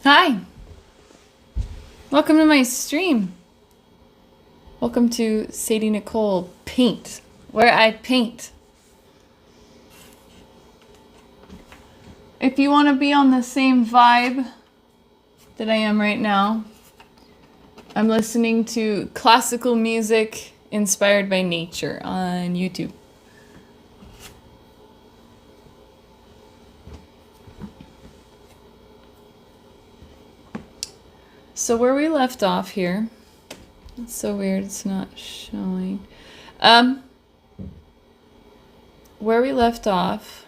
Hi, welcome to my stream. Welcome to Sadie Nichole Paint, where I paint. If you want to be on the same vibe that I am right now, I'm listening to classical music inspired by nature on YouTube. So where we left off here, it's so weird it's not showing. Where we left off,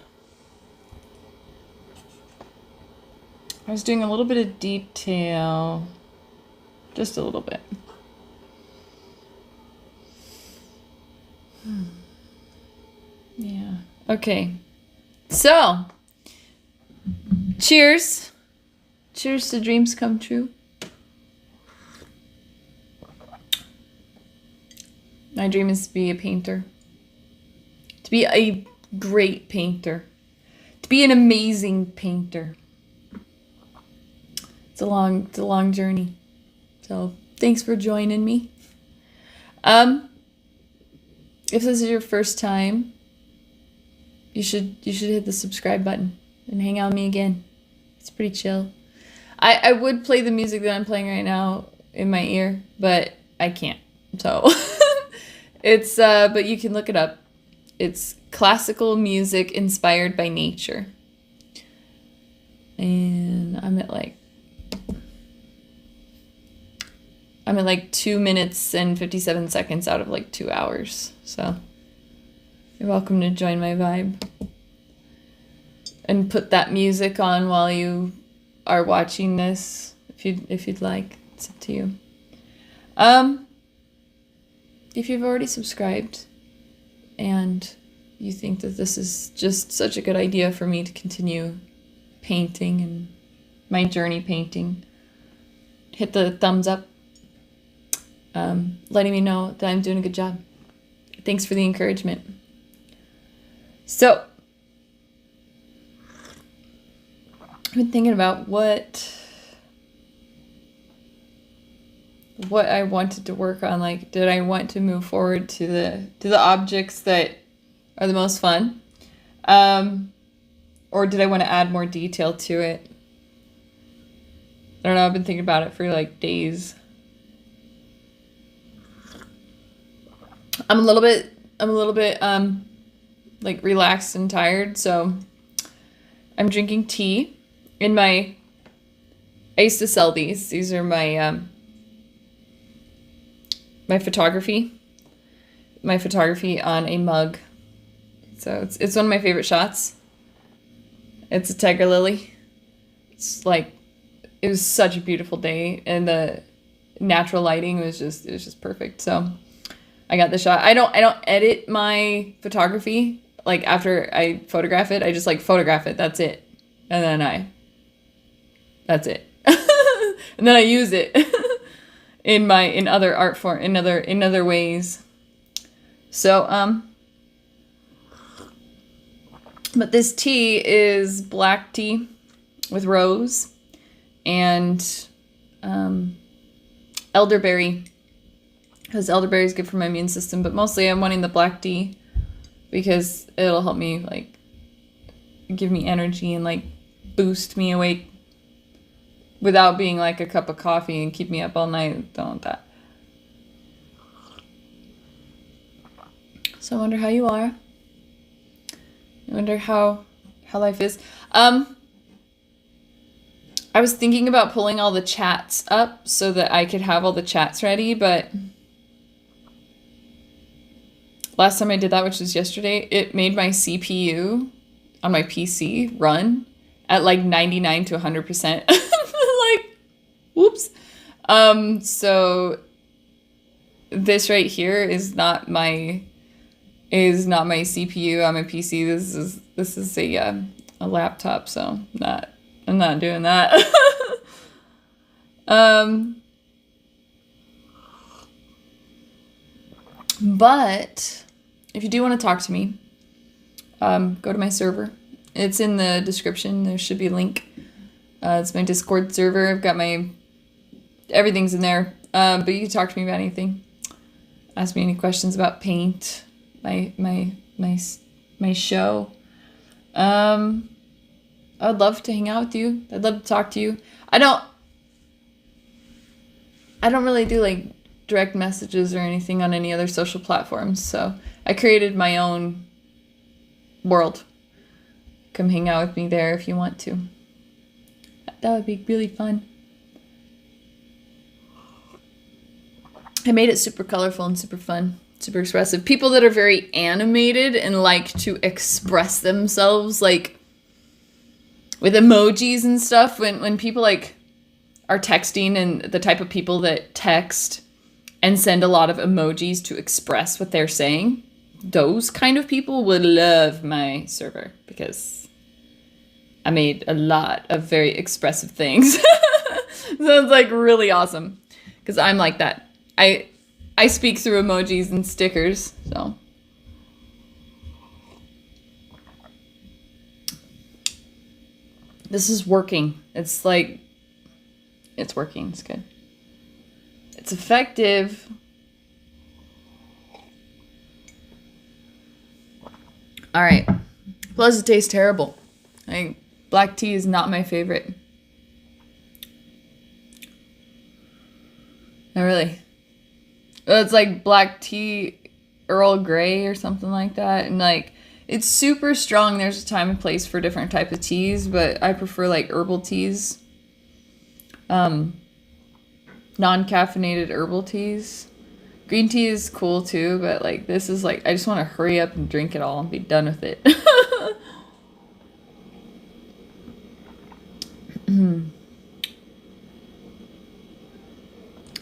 I was doing a little bit of detail, just a little bit. Yeah, okay. So, cheers. Cheers to dreams come true. My dream is to be a painter. To be a great painter. To be an amazing painter. It's a long journey. So thanks for joining me. If this is your first time, you should hit the subscribe button and hang out with me again. It's pretty chill. I would play the music that I'm playing right now in my ear, but I can't. So it's but you can look it up. It's classical music inspired by nature. And I'm at like 2 minutes and 57 seconds out of like 2 hours. So you're welcome to join my vibe and put that music on while you are watching this if you'd like. It's up to you. If you've already subscribed and you think that this is just such a good idea for me to continue painting and my journey painting, hit the thumbs up, letting me know that I'm doing a good job. Thanks for the encouragement. So, I've been thinking about what I wanted to work on. Like, did I want to move forward to the objects that are the most fun? Or did I want to add more detail to it? I don't know, I've been thinking about it for like days. I'm a little bit like relaxed and tired, so I'm drinking tea I used to sell these. These are my my photography on a mug. So it's one of my favorite shots. It's a tiger lily. It's like, it was such a beautiful day and the natural lighting was just perfect. So I got the shot. I don't edit my photography. Like after I photograph it, I just like photograph it. That's it. And then that's it. And then I use it in other art form, in other ways. So, but this tea is black tea with rose and elderberry, because elderberry is good for my immune system, but mostly I'm wanting the black tea because it'll help me, like, give me energy and, like, boost me awake without being like a cup of coffee and keep me up all night. Don't want that. So I wonder how you are. I wonder how life is. I was thinking about pulling all the chats up so that I could have all the chats ready, but last time I did that, which was yesterday, it made my CPU on my PC run at like 99 to 100%. Like, whoops. So this right here is not my CPU on my PC. This is a laptop, so I'm not doing that. But if you do want to talk to me, go to my server. It's in the description. There should be a link. It's my Discord server. I've got everything's in there. But you can talk to me about anything. Ask me any questions about paint, my show. I'd love to hang out with you. I'd love to talk to you. I don't really do like direct messages or anything on any other social platforms, so I created my own world. Come hang out with me there if you want to. That would be really fun. I made it super colorful and super fun, super expressive. People that are very animated and like to express themselves, like with emojis and stuff. When people like are texting, and the type of people that text and send a lot of emojis to express what they're saying, those kind of people would love my server, because I made a lot of very expressive things. So it's like really awesome, because I'm like that. I speak through emojis and stickers, so. This is working. It's like, it's working. It's good. It's effective. All right. Plus, it tastes terrible. Black tea is not my favorite. Not really. It's like black tea, Earl Grey or something like that. And like, it's super strong. There's a time and place for different type of teas, but I prefer like herbal teas. Non-caffeinated herbal teas. Green tea is cool too, but like this is like, I just want to hurry up and drink it all and be done with it.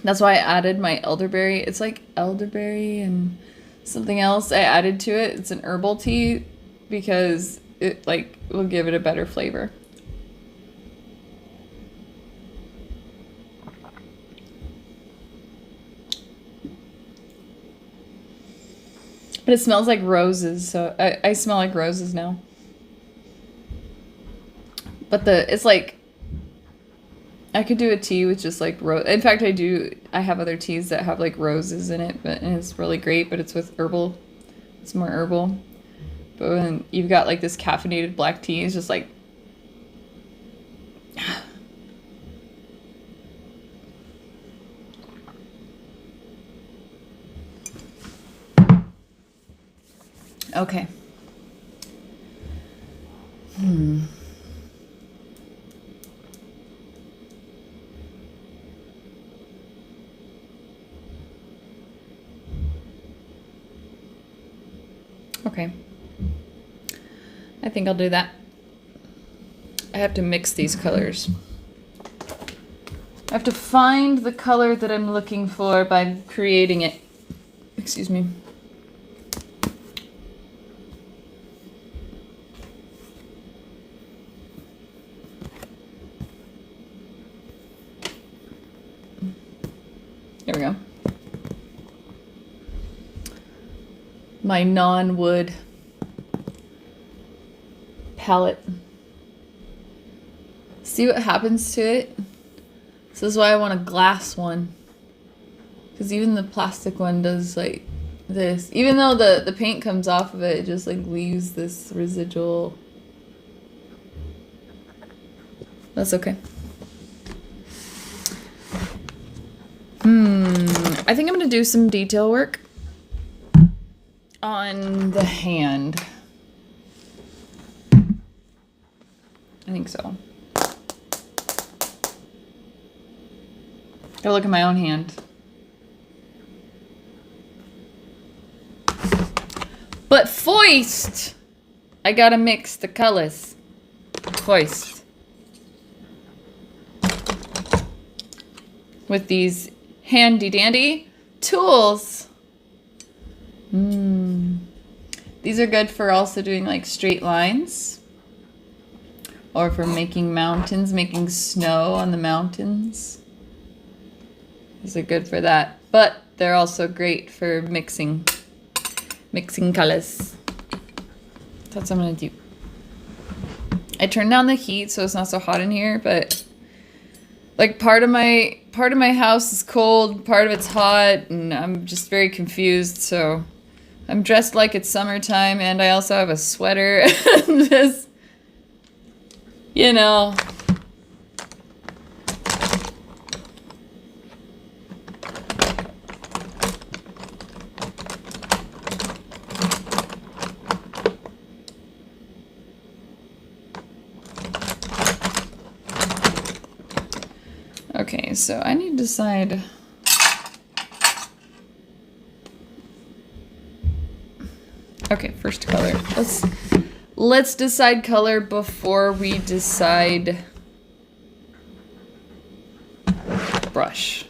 That's why I added my elderberry. It's like elderberry and something else I added to it. It's an herbal tea because it like will give it a better flavor. But it smells like roses, so I smell like roses now. But it's like, I could do a tea with just like rose. In fact, I have other teas that have like roses in it, and it's really great, but it's with herbal. It's more herbal. But when you've got like this caffeinated black tea, it's just like, okay. Okay. I think I'll do that. I have to mix these colors. I have to find the color that I'm looking for by creating it. Excuse me. There we go. My non-wood palette. See what happens to it? This is why I want a glass one. Because even the plastic one does like this. Even though the paint comes off of it, it just like leaves this residual. That's okay. I think I'm gonna do some detail work on the hand. I think so. Gotta look at my own hand. But first, I gotta mix the colors. First. With these handy dandy tools. These are good for also doing like straight lines. Or for making mountains, making snow on the mountains. These are good for that. But they're also great for mixing colors. That's what I'm gonna do. I turned down the heat so it's not so hot in here, but like part of my house is cold, part of it's hot, and I'm just very confused. So I'm dressed like it's summertime, and I also have a sweater. Just, you know. Okay, so I need to decide. Okay, first color. Let's decide color before we decide brush.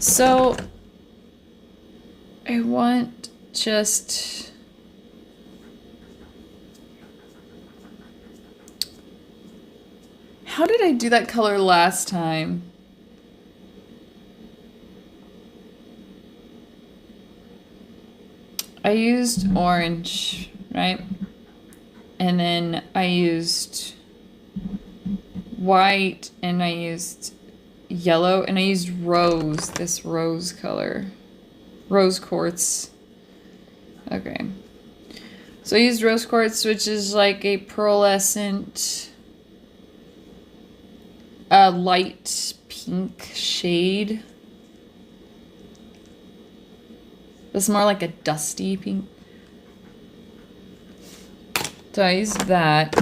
So I want just how did I do that color last time? I used orange, right? And then I used white, and I used yellow, and I used rose, this rose color. Rose quartz. Okay. So I used rose quartz, which is like a pearlescent, light pink shade. It's more like a dusty pink. So I used that.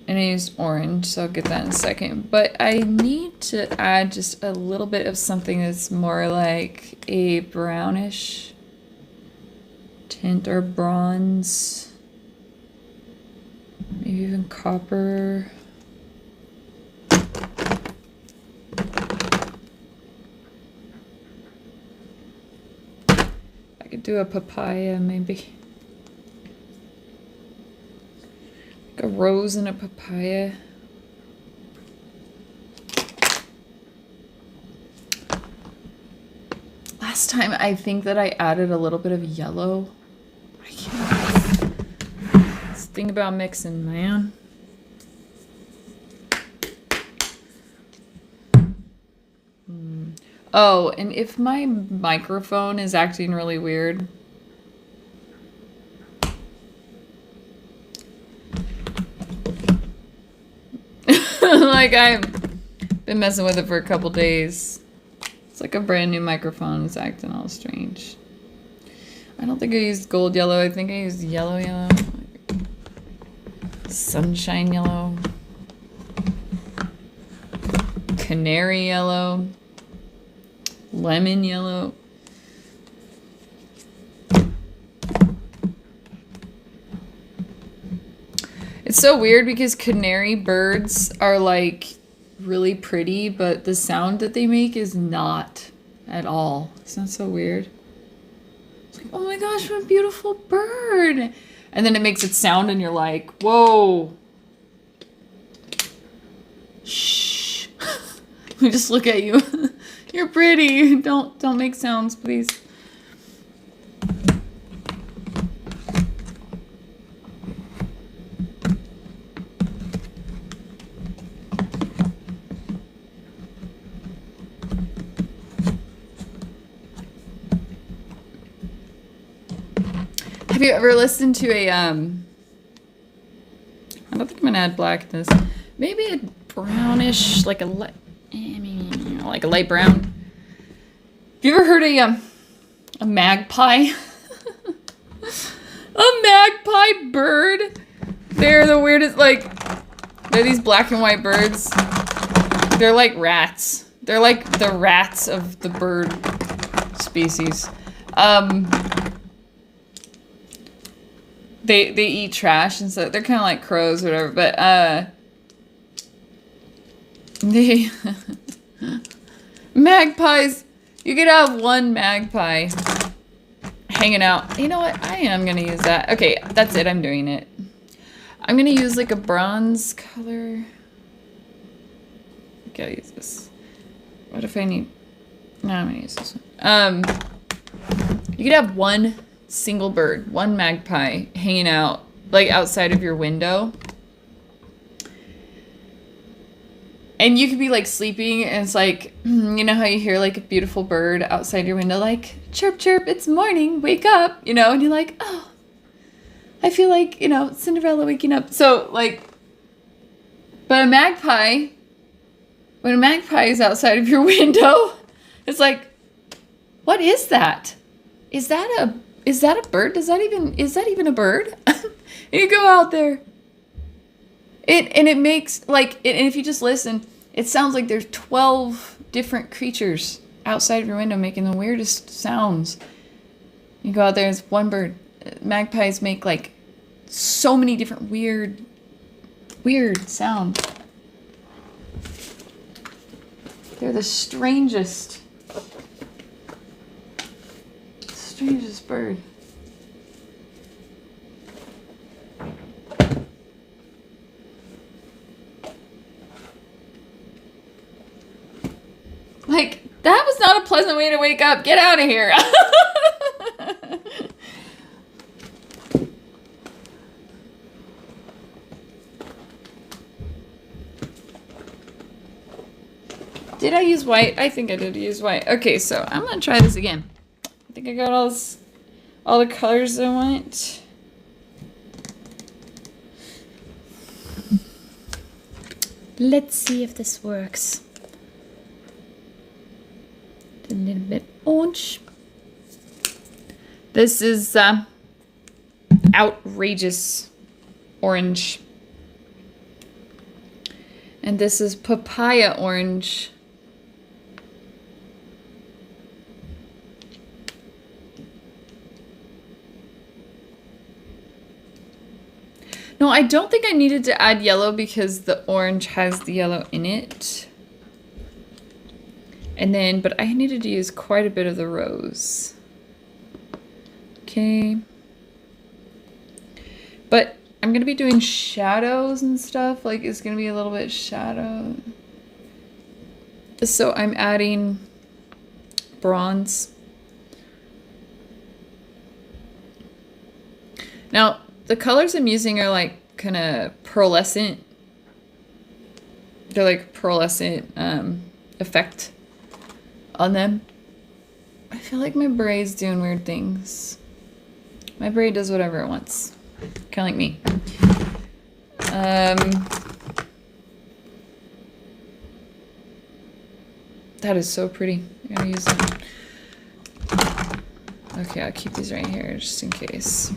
And I used orange, so I'll get that in a second. But I need to add just a little bit of something that's more like a brownish tint or bronze. Maybe even copper. I could do a papaya, maybe. Like a rose and a papaya. Last time, I think that I added a little bit of yellow. I can't. This thing about mixing, man. Oh, and if my microphone is acting really weird, like I've been messing with it for a couple days. It's like a brand new microphone. It's acting all strange. I don't think I used gold yellow. I think I used yellow yellow. Sunshine yellow. Canary yellow. Lemon yellow. It's so weird because canary birds are like really pretty, but the sound that they make is not at all. Isn't that so weird? It's like, oh my gosh, what a beautiful bird. And then it makes it sound and you're like, whoa. Shh. We just look at you. You're pretty. Don't make sounds, please. Have you ever listened to a I don't think I'm gonna add black in this. Maybe a brownish, like a light brown. Have you ever heard a magpie? A magpie bird? They're the weirdest, like, they're these black and white birds. They're like rats. They're like the rats of the bird species. They eat trash and so they're kind of like crows or whatever, but they magpies. You could have one magpie hanging out. You know what? I am gonna use that. Okay, that's it. I'm doing it. I'm gonna use like a bronze color. Okay, I'll use this. What if I need? No, I'm gonna use this one. You could have one single bird, one magpie hanging out like outside of your window. And you could be like sleeping and it's like, you know how you hear like a beautiful bird outside your window, like chirp, chirp, it's morning, wake up, you know, and you're like, oh, I feel like, you know, Cinderella waking up. So like, but a magpie, when a magpie is outside of your window, it's like, what is that? Is that a bird? Is that even a bird? And you go out there. It makes like, and if you just listen, it sounds like there's 12 different creatures outside of your window making the weirdest sounds. You go out there, it's one bird. Magpies make like so many different weird sounds. They're the strangest bird. Like, that was not a pleasant way to wake up. Get out of here. Did I use white? I think I did use white. Okay, so I'm going to try this again. I think I got all the colors I want. Let's see if this works. A little bit orange. This is outrageous orange. And this is papaya orange. No, I don't think I needed to add yellow because the orange has the yellow in it. And then, but I needed to use quite a bit of the rose. Okay. But I'm going to be doing shadows and stuff. Like, it's going to be a little bit shadow. So I'm adding bronze. Now, the colors I'm using are like kind of pearlescent. They're like pearlescent effect on them. I feel like my braid's doing weird things. My braid does whatever it wants. Kind of like me. That is so pretty. I gotta use them. Okay, I'll keep these right here just in case.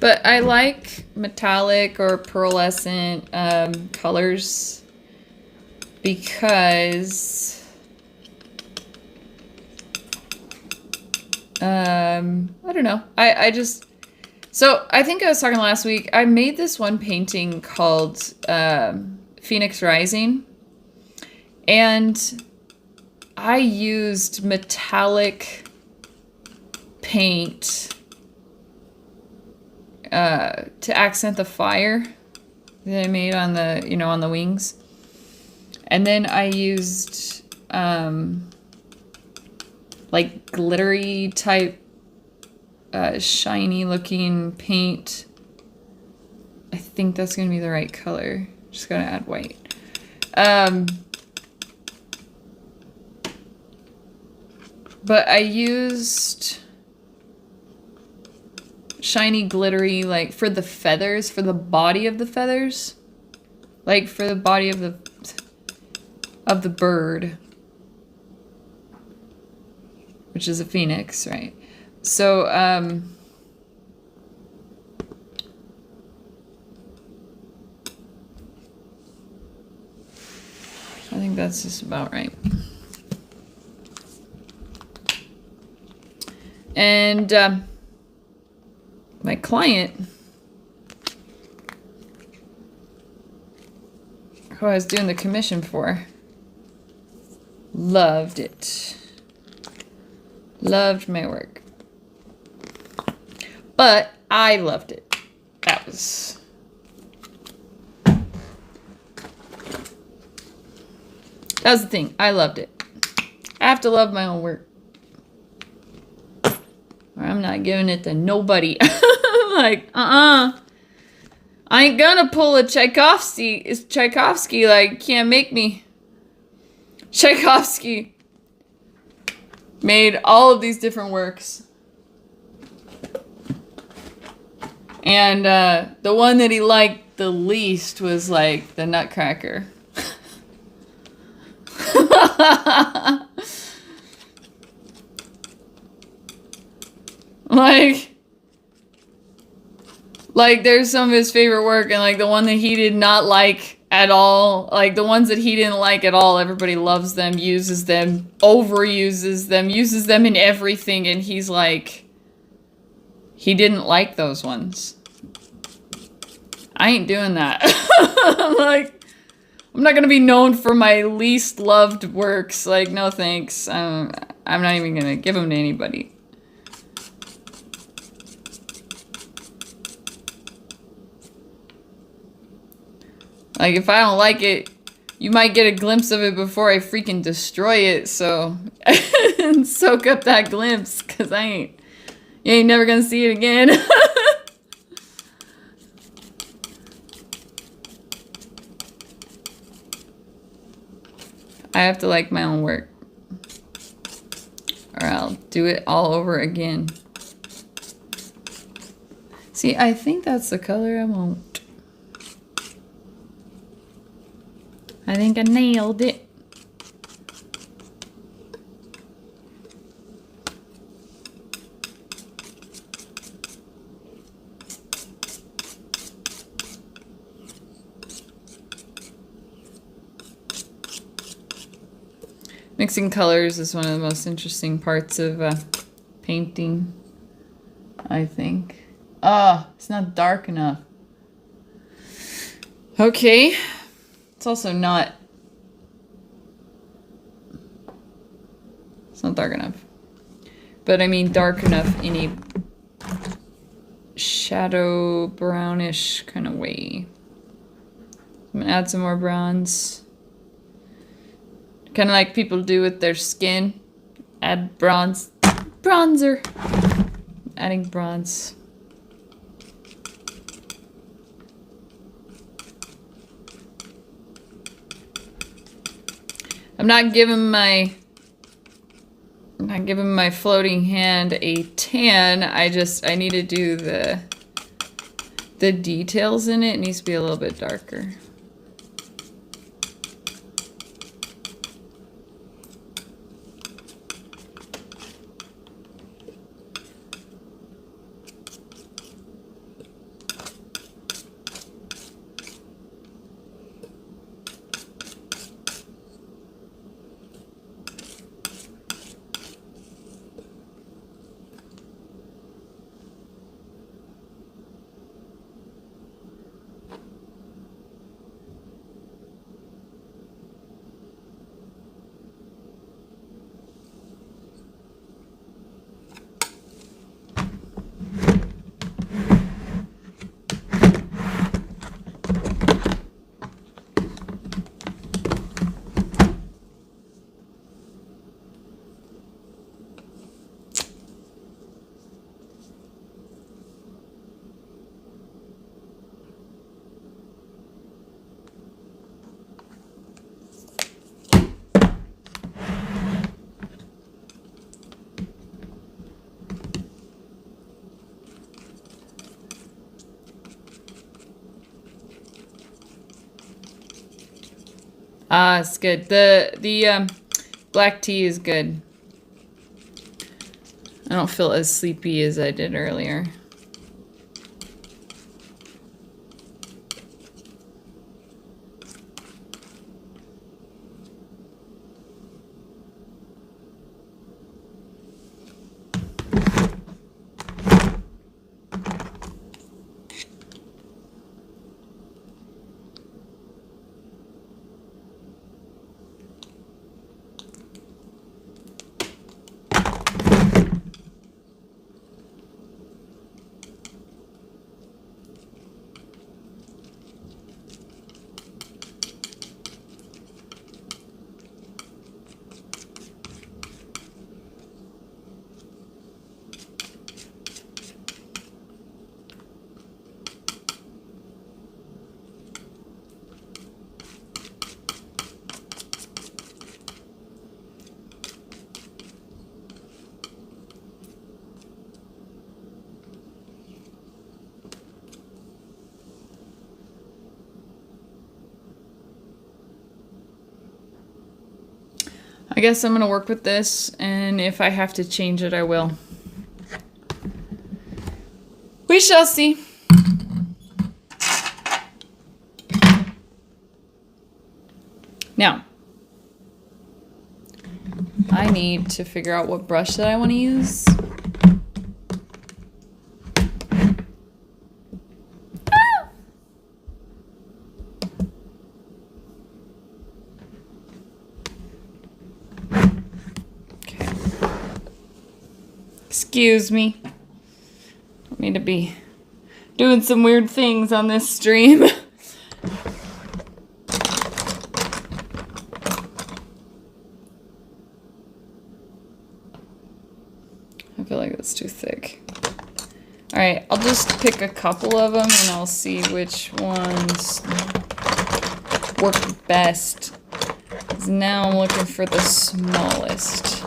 But I like metallic or pearlescent colors because I don't know. I just, so I think I was talking last week, I made this one painting called Phoenix Rising, and I used metallic paint to accent the fire that I made on the, you know, on the wings. And then I used like glittery type shiny looking paint. I think that's gonna be the right color. Just gotta add white. But I used shiny glittery, like for the feathers, for the body of the feathers, like for the body of the bird, which is a phoenix, right? So I think that's just about right. And my client, who I was doing the commission for, loved it. Loved my work. But I loved it. That was... That's the thing. I loved it. I have to love my own work. Or I'm not giving it to nobody. Like, I ain't gonna pull a Tchaikovsky. It's Tchaikovsky, like, can't make me. Tchaikovsky made all of these different works. And the one that he liked the least was, like, the Nutcracker. Like there's some of his favorite work, and like the one that he did not like at all, like the ones that he didn't like at all, everybody loves them, uses them, overuses them, uses them in everything, and he's like, he didn't like those ones. I ain't doing that. Like, I'm not gonna be known for my least loved works. Like, no thanks. I'm not even gonna give them to anybody. Like, if I don't like it, you might get a glimpse of it before I freaking destroy it, so... and soak up that glimpse, because you ain't never gonna see it again. I have to like my own work. Or I'll do it all over again. See, I think that's the color I want. I think I nailed it. Mixing colors is one of the most interesting parts of painting, I think. It's not dark enough. Okay. It's also not... It's not dark enough. But I mean dark enough in a shadow brownish kind of way. I'm gonna add some more bronze. Kind of like people do with their skin. Add bronze. Bronzer. Adding bronze. I'm not giving my floating hand a tan. I need to do the details in it. It needs to be a little bit darker. It's good. The black tea is good. I don't feel as sleepy as I did earlier. I guess I'm gonna work with this, and if I have to change it, I will. We shall see. Now, I need to figure out what brush that I want to use. Okay. Excuse me. Don't mean to be doing some weird things on this stream. I feel like that's too thick. Alright, I'll just pick a couple of them and I'll see which ones work best. 'Cause now I'm looking for the smallest.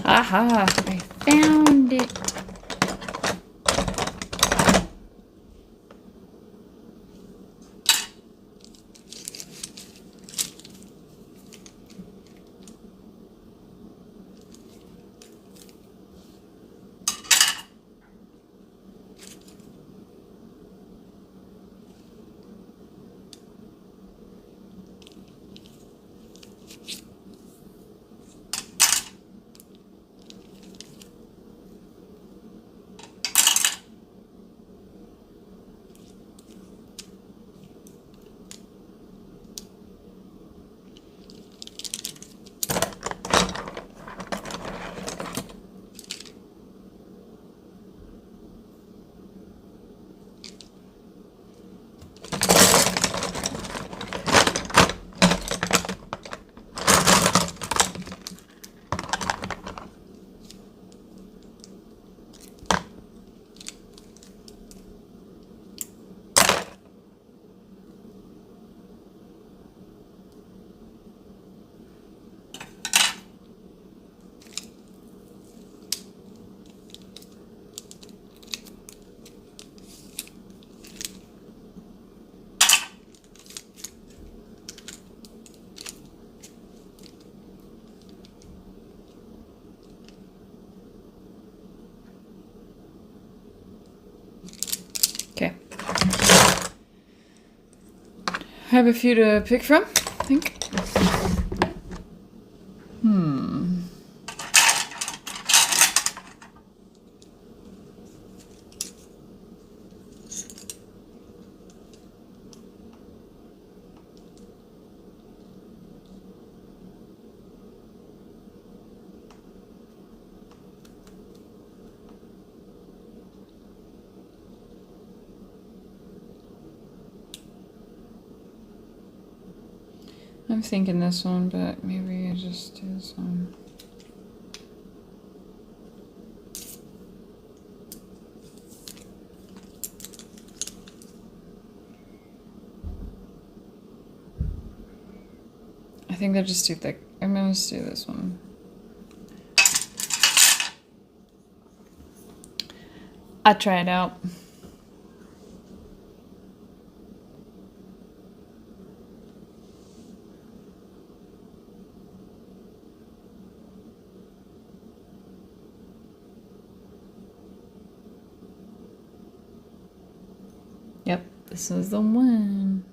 Aha, I found it. Okay. I have a few to pick from, I think. I'm thinking this one, but maybe I just do this one. I think they're just too thick. I'm gonna just do this one. I'll try it out. Yep, this is the one.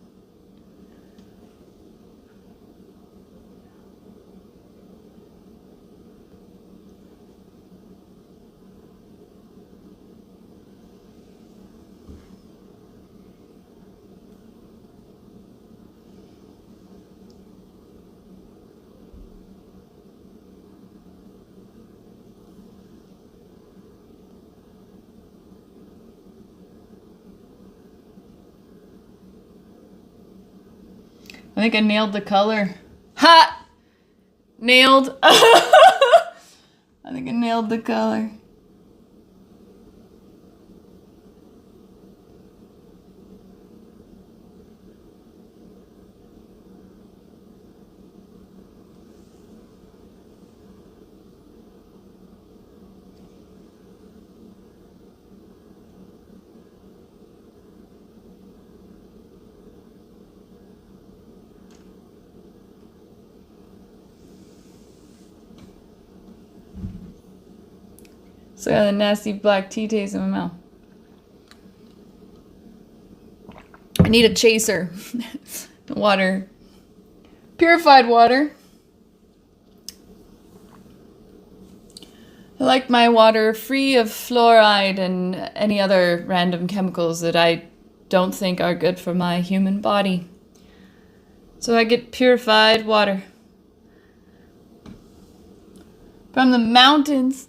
I think I nailed the color. Ha! Nailed. I think I nailed the color. So I got a nasty black tea taste in my mouth. I need a chaser. Water. Purified water. I like my water free of fluoride and any other random chemicals that I don't think are good for my human body. So I get purified water. From the mountains.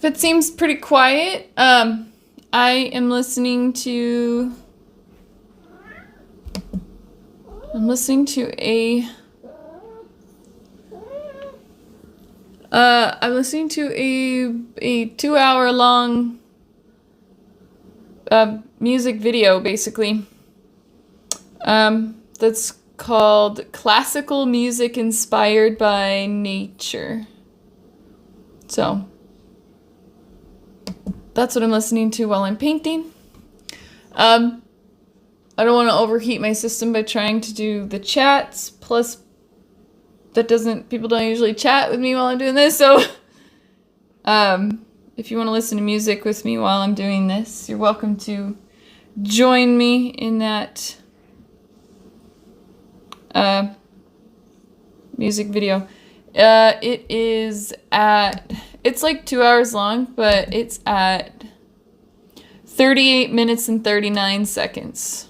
it seems pretty quiet, I am listening to. I'm listening to a. I'm listening to a 2-hour long music video, basically. That's called Classical Music Inspired by Nature. So that's what I'm listening to while I'm painting. I don't want to overheat my system by trying to do the chats. Plus, people don't usually chat with me while I'm doing this. So, if you want to listen to music with me while I'm doing this, you're welcome to join me in that music video. It's like 2 hours long, but it's at 38 minutes and 39 seconds.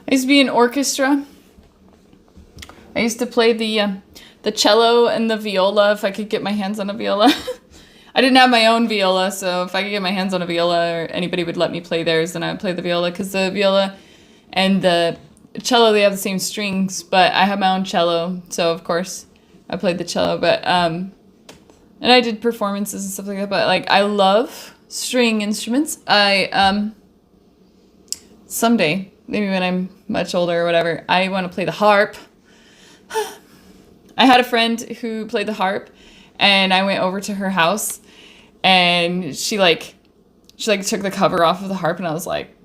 I used to be in orchestra. I used to play the cello and the viola if I could get my hands on a viola. I didn't have my own viola, so if I could get my hands on a viola or anybody would let me play theirs, then I would play the viola, because the viola and the cello, they have the same strings, but I have my own cello, so of course I played the cello. But and I did performances and stuff like that. But like, I love string instruments. I someday, maybe when I'm much older or whatever, I want to play the harp. I had a friend who played the harp, and I went over to her house, and she took the cover off of the harp, and I was like,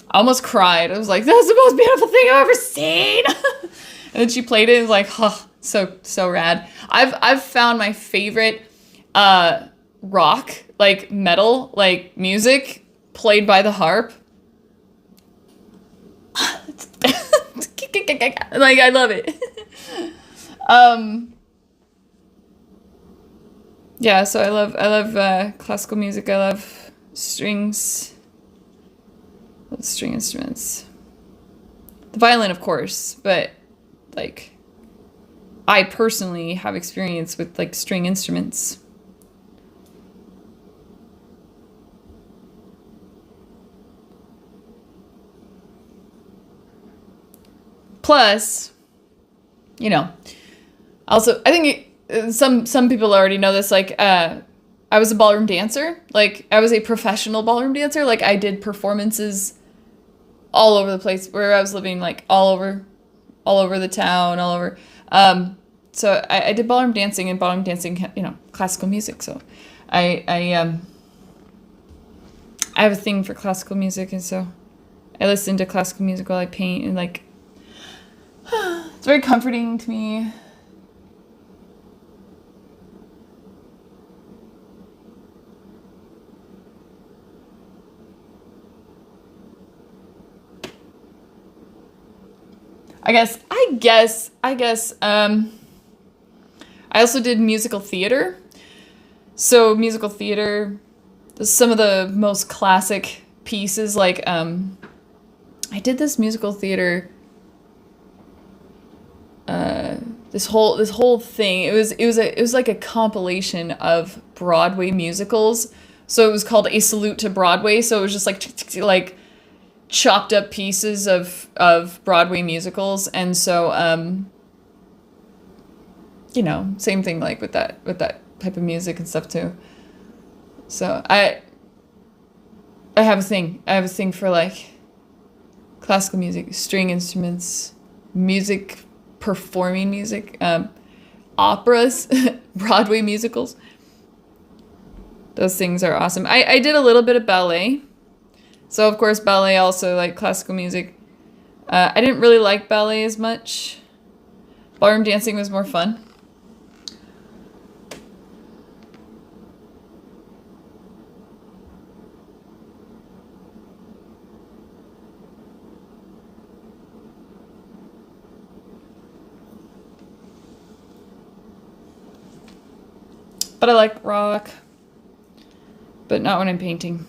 I almost cried. I was like, that's the most beautiful thing I've ever seen. And then she played it, and it was like, oh, so rad. I've found my favorite rock, like metal, like music played by the harp. Like, I love it. Um, yeah, so I love classical music. I love strings, love string instruments. The violin, of course, but like I personally have experience with like string instruments. Plus, you know, also I think some people already know this. Like, I was a ballroom dancer. Like, I was a professional ballroom dancer. Like, I did performances all over the place where I was living. Like, all over the town, all over. So I did ballroom dancing, and ballroom dancing, classical music. So I have a thing for classical music, and so I listen to classical music while I paint, and like it's very comforting to me. I guess. I also did musical theater. So musical theater, some of the most classic pieces, like I did this musical theater. Uh, this whole thing. It was like a compilation of Broadway musicals. So it was called A Salute to Broadway. So it was just like chopped up pieces of Broadway musicals, and so same thing like with that type of music and stuff too. So I have a thing. I have a thing for like classical music, string instruments, music, performing music, operas, Broadway musicals. Those things are awesome. I did a little bit of ballet. So of course ballet also like classical music. I didn't really like ballet as much. Ballroom dancing was more fun. But I like rock, but not when I'm painting.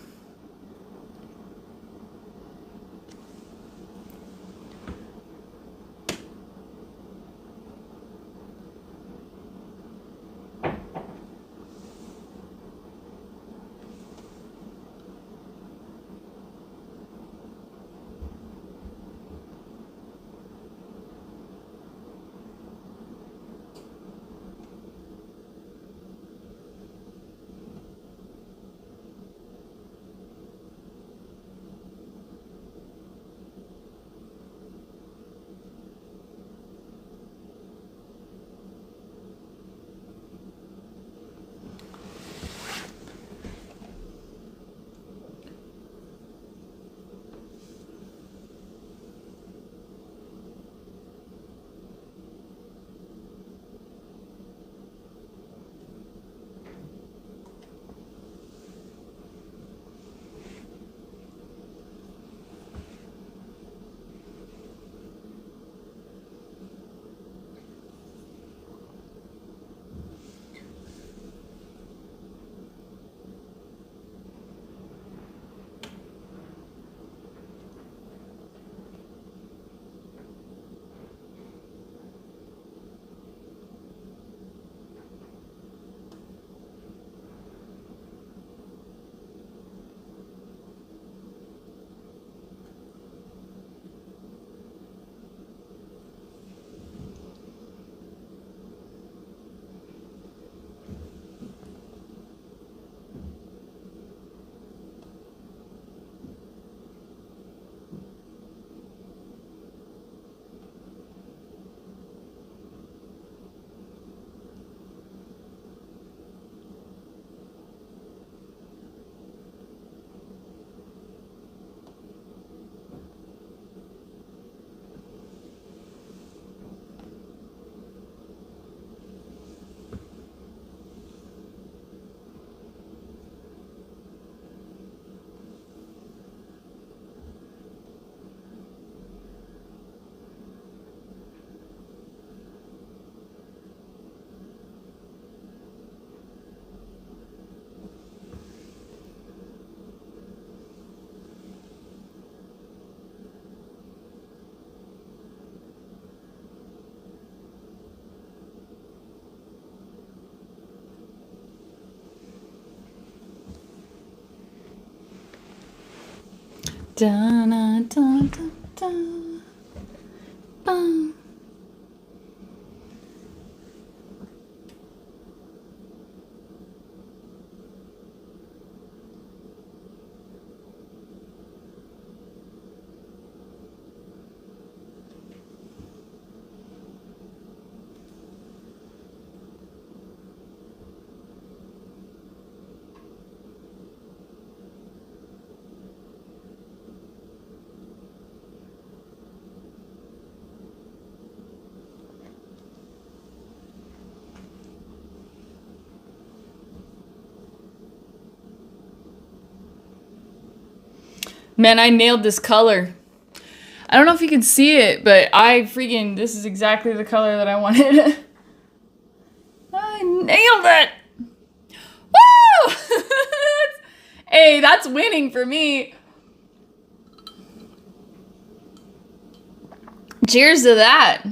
Da, da, da, da, da. Bum. Man, I nailed this color. I don't know if you can see it, but this is exactly the color that I wanted. I nailed it! Woo! Hey, that's winning for me. Cheers to that.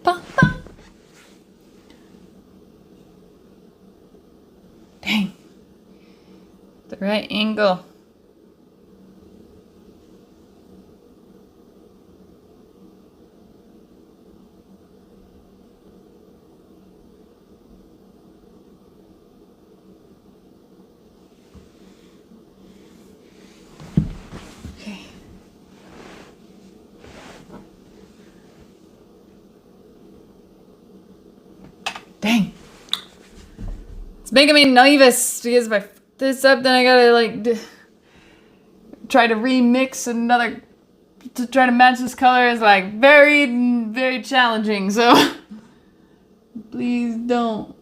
Ba, ba. Dang. The right angle. Okay. Dang. It's making me nervous because if I f this up, then I gotta like try to remix another to try to match this color is like very, very challenging. So Please don't.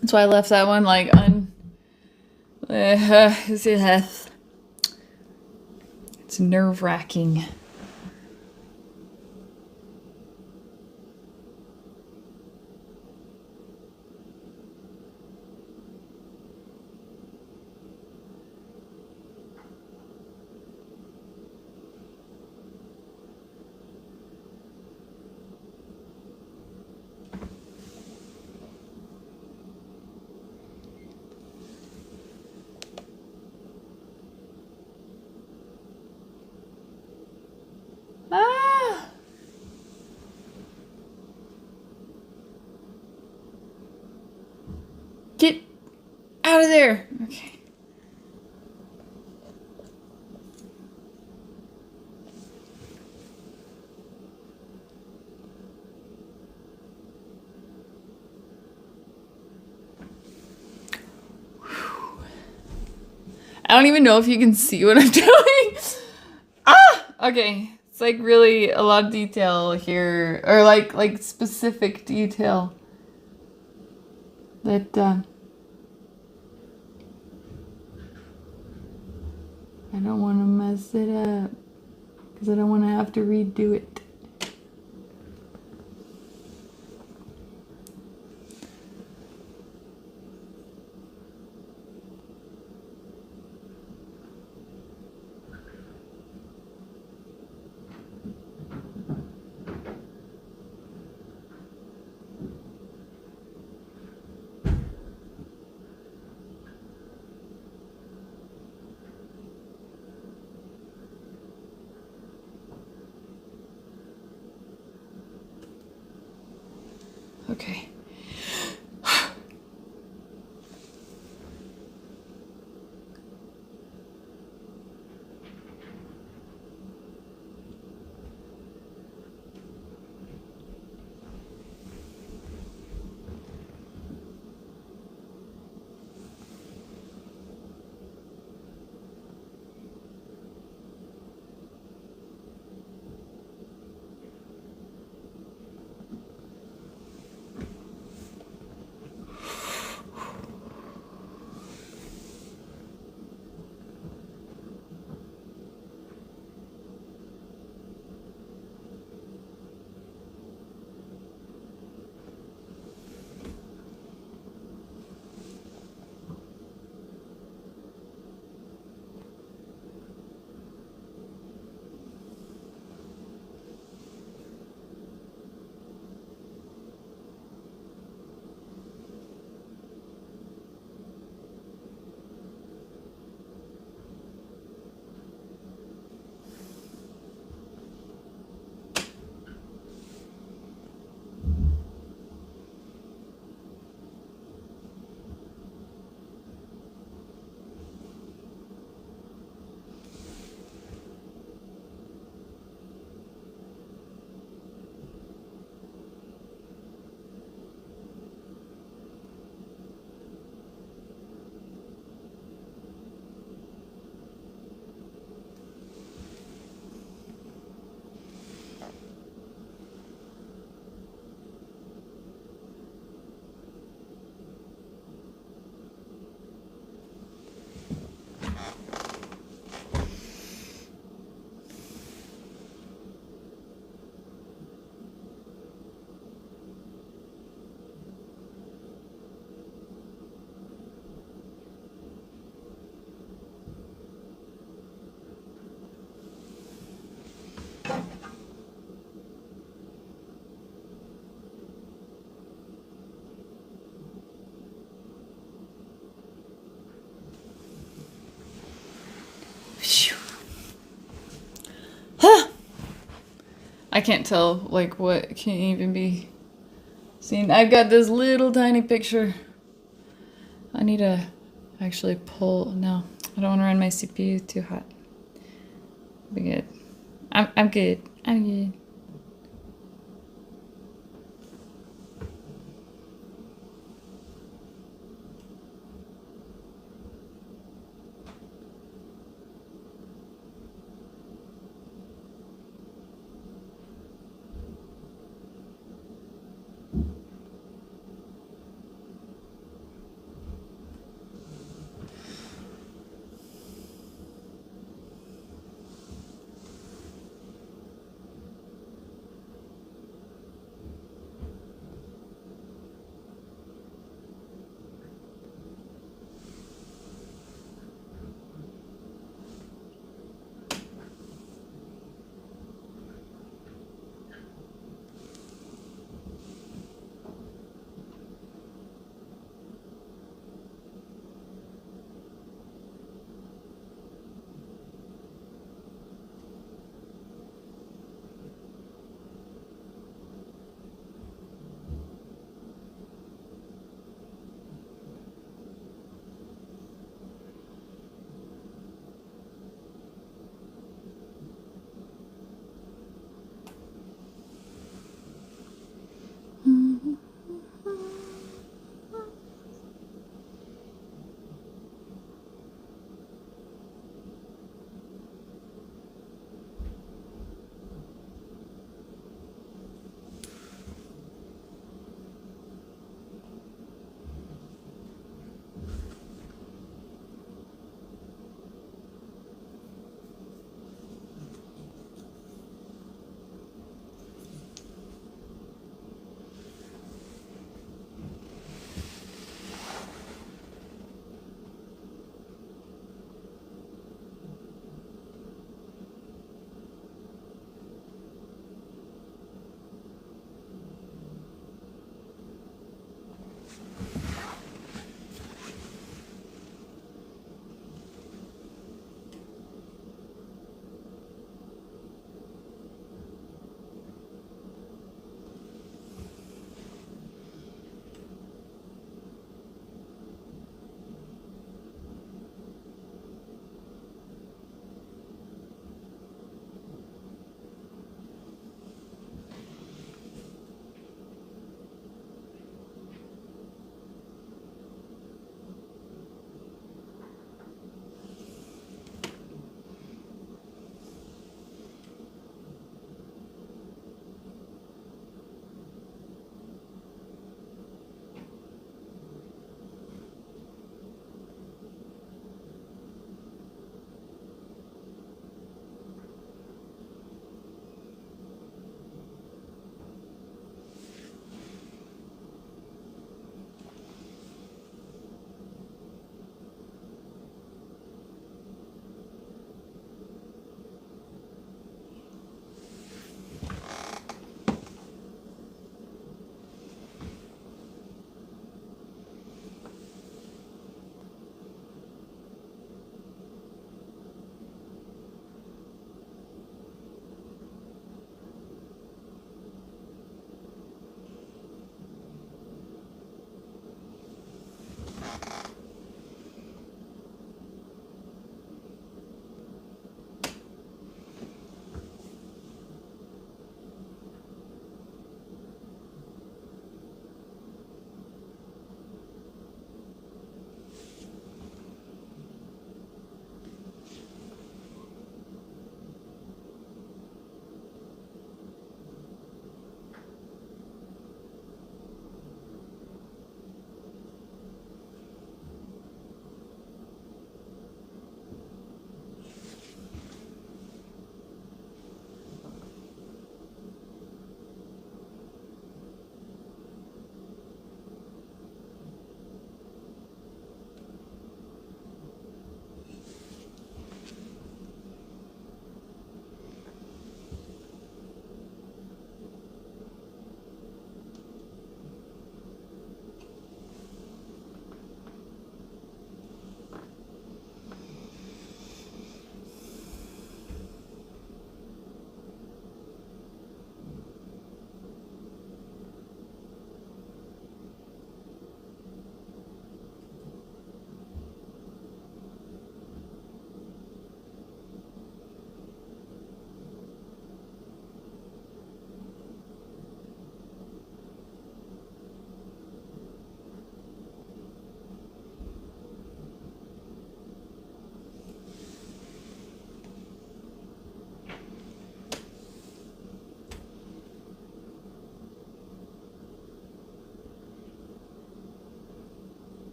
That's why I left that one like it's nerve-wracking. Ah! Get out of there. Okay. I don't even know if you can see what I'm doing. Ah! Okay. It's like really a lot of detail here, or like specific detail that I don't want to mess it up because I don't want to have to redo it. Okay. I can't tell like what can even be seen. I've got this little tiny picture. I need to actually pull. No, I don't want to run my CPU too hot. Be good. I'm good. I'm good.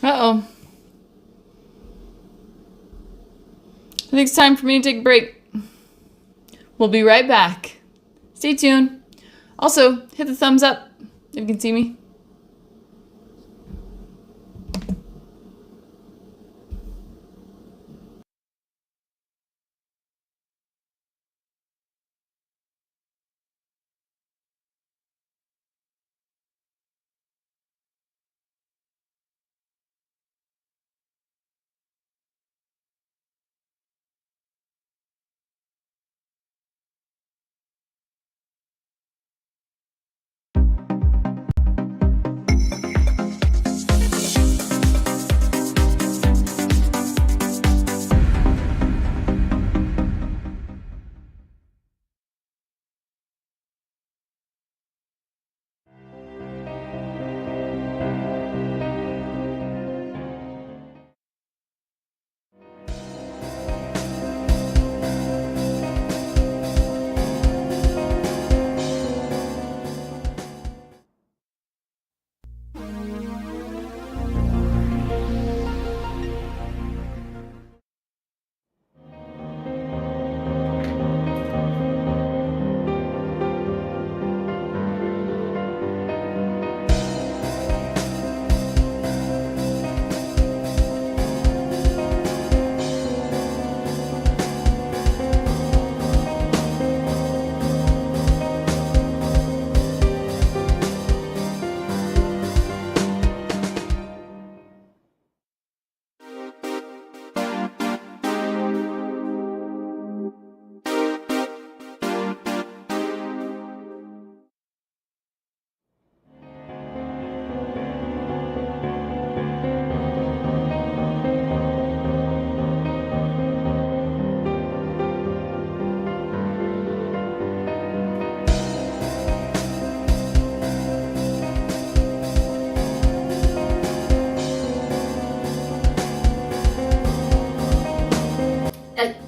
Uh-oh. I think it's time for me to take a break. We'll be right back. Stay tuned. Also, hit the thumbs up if you can see me.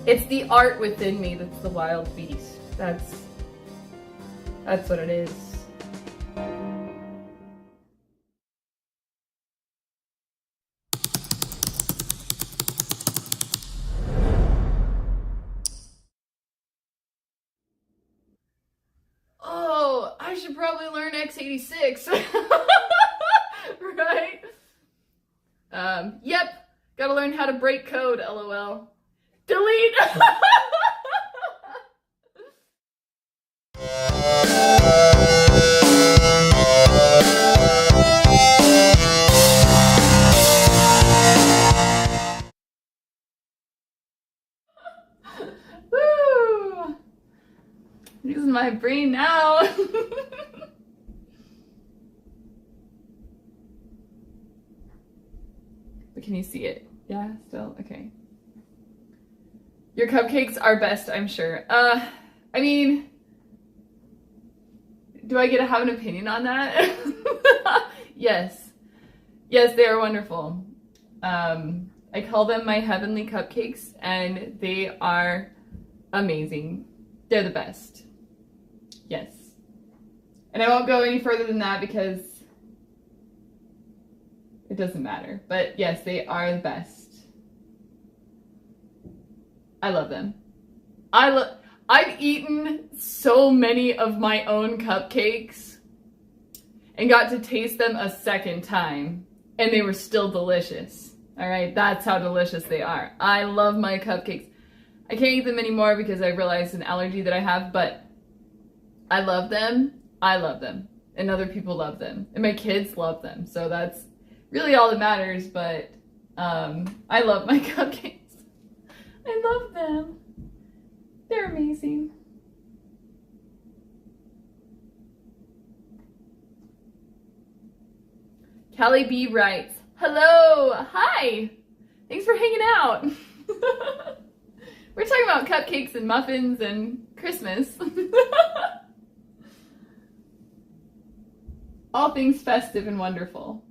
It's the art within me that's the wild beast. That's what it is. Oh, I should probably learn x86. Right? Yep. Gotta learn how to break code, LOL. Delete! Woo! Using my brain now. But can you see it? Yeah, still? Okay. Your cupcakes are best, I'm sure. I mean, do I get to have an opinion on that? Yes. Yes, they are wonderful. I call them my heavenly cupcakes, and they are amazing. They're the best. Yes. And I won't go any further than that because it doesn't matter. But yes, they are the best. I love them. I've eaten so many of my own cupcakes and got to taste them a second time, and they were still delicious. All right, that's how delicious they are. I love my cupcakes. I can't eat them anymore because I realized an allergy that I have, but I love them. I love them, and other people love them, and my kids love them. So that's really all that matters. But I love my cupcakes. I love them. They're amazing. Callie B writes, hello, hi. Thanks for hanging out. We're talking about cupcakes and muffins and Christmas. All things festive and wonderful.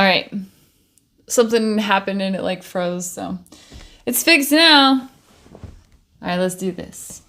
All right. Something happened and it like froze, so it's fixed now. All right, let's do this.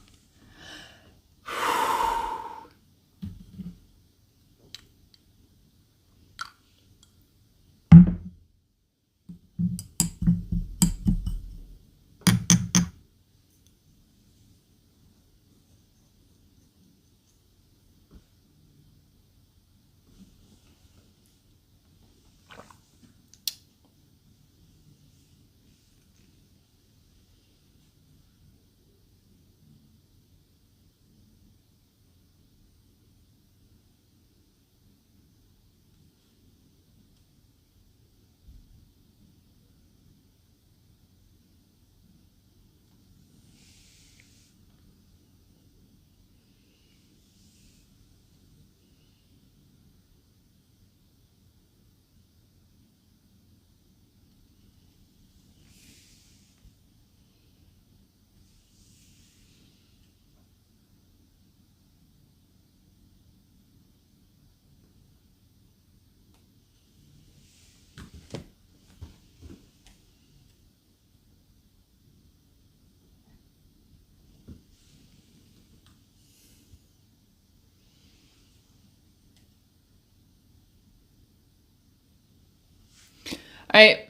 All right.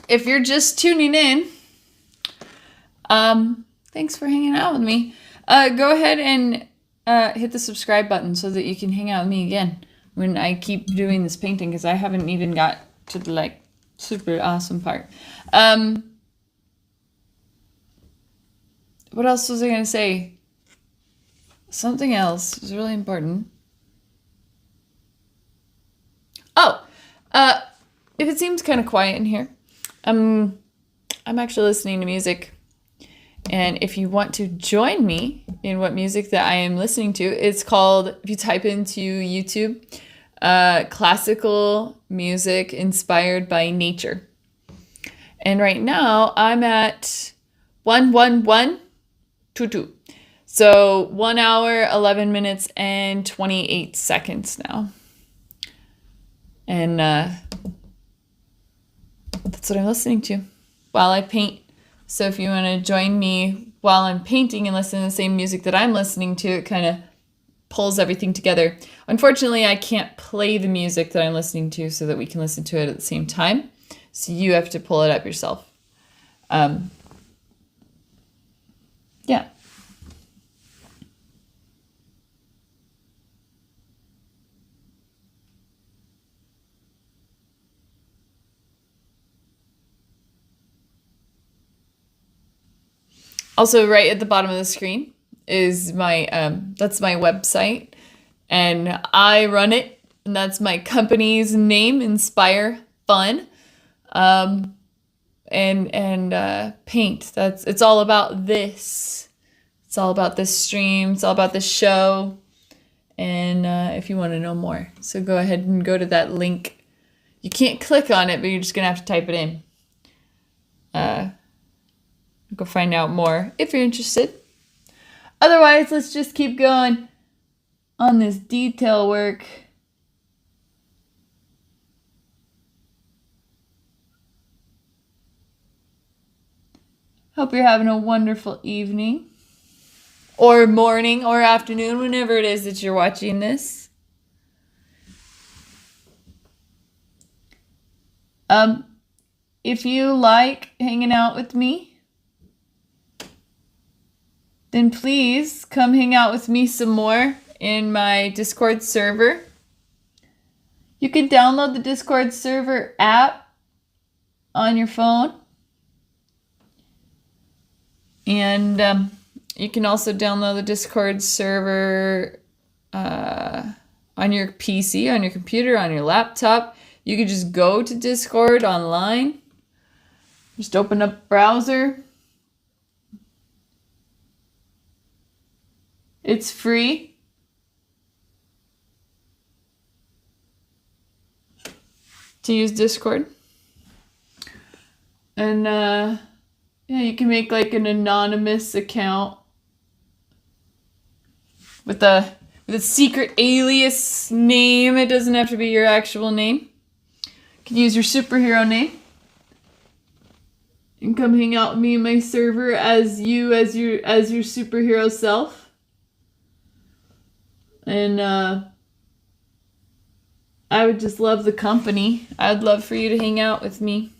If you're just tuning in, thanks for hanging out with me. Go ahead and hit the subscribe button so that you can hang out with me again when I keep doing this painting, because I haven't even got to the like super awesome part. What else was I gonna say? Something else was really important. Oh, if it seems kind of quiet in here, I'm actually listening to music. And if you want to join me in what music that I am listening to, it's called, if you type into YouTube, classical music inspired by nature. And right now I'm at 11122. So 1 hour, 11 minutes, and 28 seconds now. And that's what I'm listening to while I paint. So if you want to join me while I'm painting and listen to the same music that I'm listening to, it kind of pulls everything together. Unfortunately, I can't play the music that I'm listening to so that we can listen to it at the same time. So you have to pull it up yourself. Yeah. Also, right at the bottom of the screen is my, that's my website, and I run it, and that's my company's name, Inspire Fun, and paint. It's all about this. It's all about this stream. It's all about this show, and if you want to know more, so go ahead and go to that link. You can't click on it, but you're just gonna have to type it in. Go find out more if you're interested. Otherwise, let's just keep going on this detail work. Hope you're having a wonderful evening or morning or afternoon, whenever it is that you're watching this. If you like hanging out with me, then please come hang out with me some more in my Discord server. You can download the Discord server app on your phone. And you can also download the Discord server on your PC, on your computer, on your laptop. You can just go to Discord online. Just open up a browser. It's free. To use Discord. And yeah, you can make like an anonymous account with a secret alias name. It doesn't have to be your actual name. You can use your superhero name and come hang out with me in my server as your superhero self. And I would just love the company. I'd love for you to hang out with me.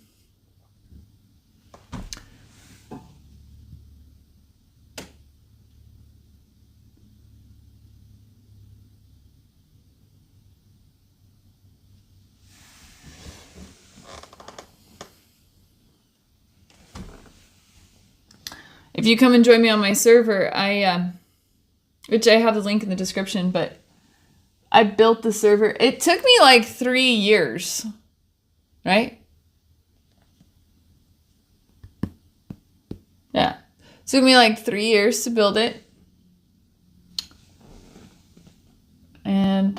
If you come and join me on my server, which I have the link in the description, but I built the server. It took me like 3 years, right? Yeah. It took me like 3 years to build it. And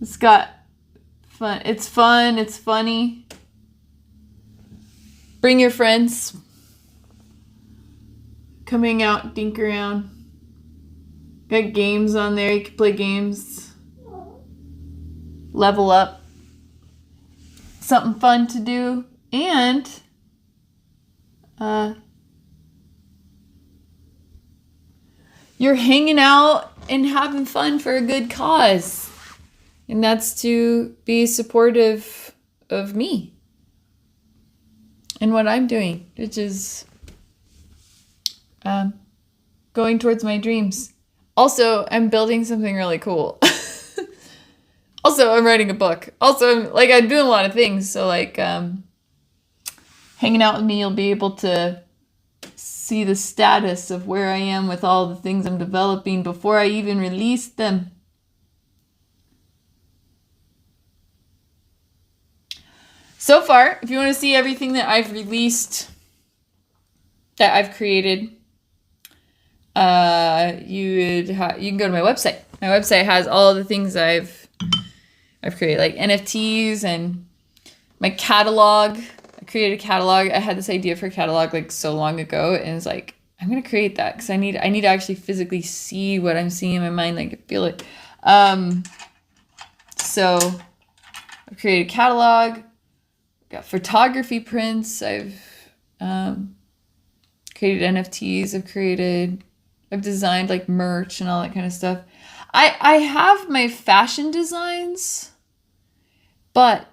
it's got fun. It's fun. It's funny. Bring your friends. Come hang out, dink around. Got games on there. You can play games. Level up. Something fun to do. And you're hanging out and having fun for a good cause. And that's to be supportive of me and what I'm doing, which is going towards my dreams. Also, I'm building something really cool. Also, I'm writing a book. Also, I'm doing a lot of things. So, hanging out with me, you'll be able to see the status of where I am with all the things I'm developing before I even release them. So far, if you want to see everything that I've released, that I've created, you can go to my website. My website has all the things I've created, like NFTs and my catalog. I created a catalog. I had this idea for a catalog like so long ago, and it's like, I'm gonna create that because I need to actually physically see what I'm seeing in my mind, like feel it. So I created a catalog. Got photography prints. I've created NFTs. I've designed like merch and all that kind of stuff. I have my fashion designs, and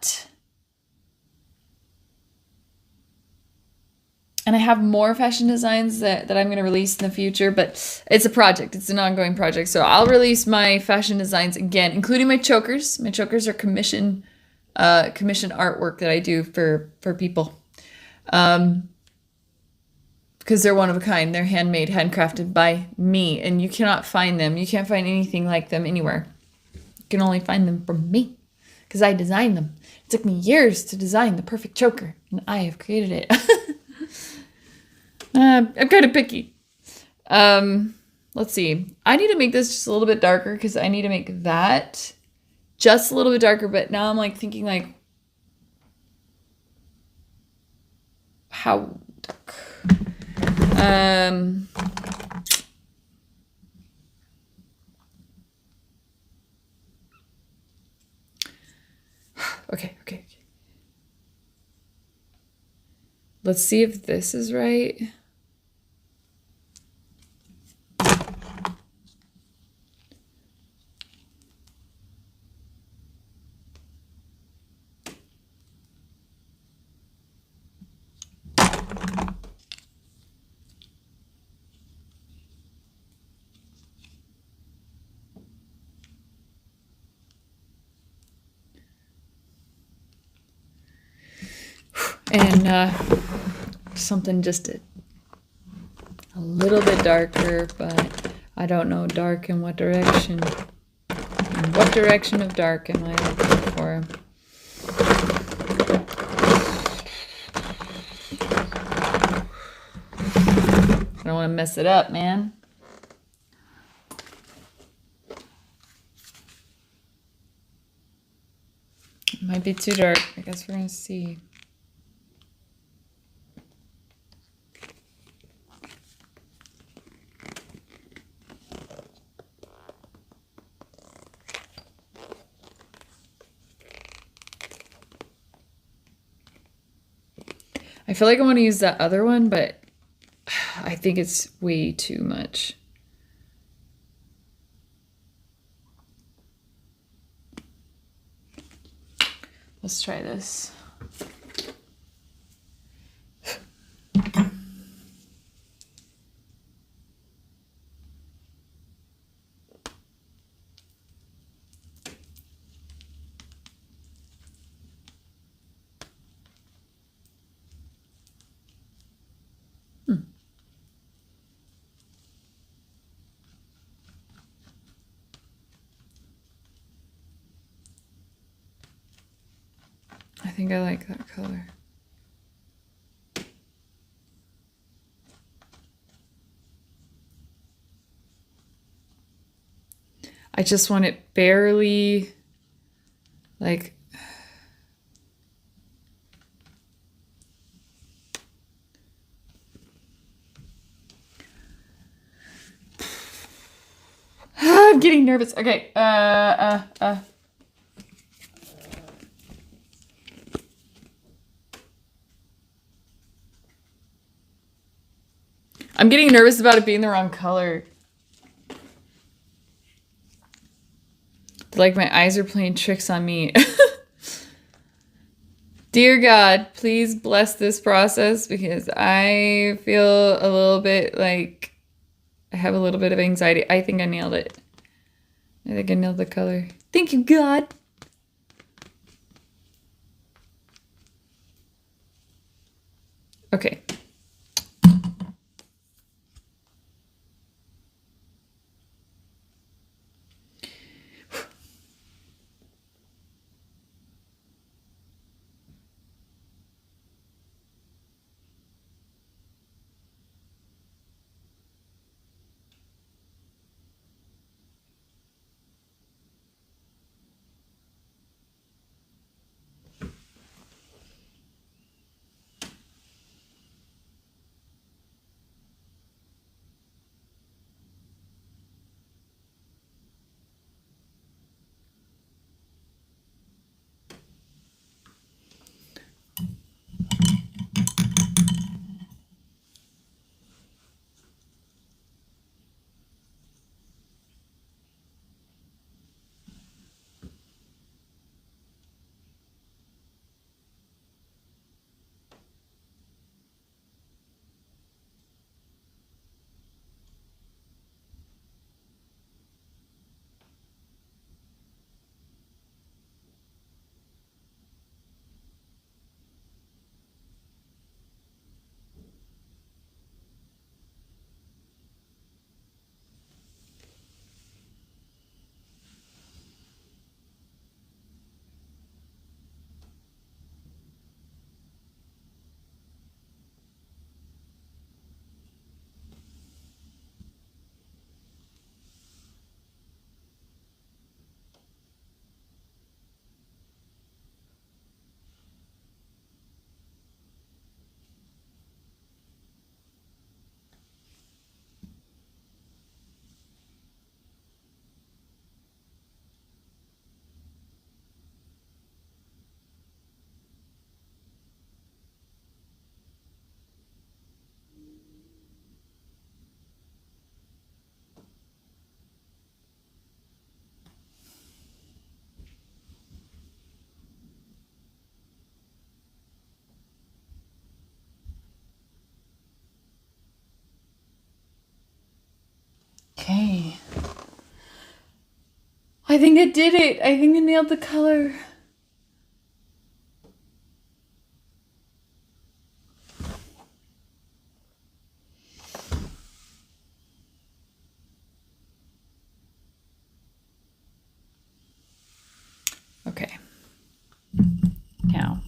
I have more fashion designs that I'm going to release in the future, but it's a project. It's an ongoing project. So I'll release my fashion designs again, including my chokers. My chokers are commission artwork that I do for people. Because they're one of a kind. They're handmade, handcrafted by me, and you cannot find them. You can't find anything like them anywhere. You can only find them from me, because I designed them. It took me years to design the perfect choker, and I have created it. I'm kind of picky. Let's see. I need to make this just a little bit darker, because I need to make that just a little bit darker, but now I'm thinking how dark? Okay. Let's see if this is right. And something just a little bit darker, but I don't know dark in what direction. In what direction of dark am I looking for? I don't want to mess it up, man. It might be too dark. I guess we're going to see. I feel like I want to use that other one, but I think it's way too much. Let's try this. I think I like that color. I just want it barely like I'm getting nervous. Okay. I'm getting nervous about it being the wrong color. Like my eyes are playing tricks on me. Dear God, please bless this process because I feel a little bit like I have a little bit of anxiety. I think I nailed it. I think I nailed the color. Thank you, God. Okay. Okay. I think I did it. I think I nailed the color. Okay. Now.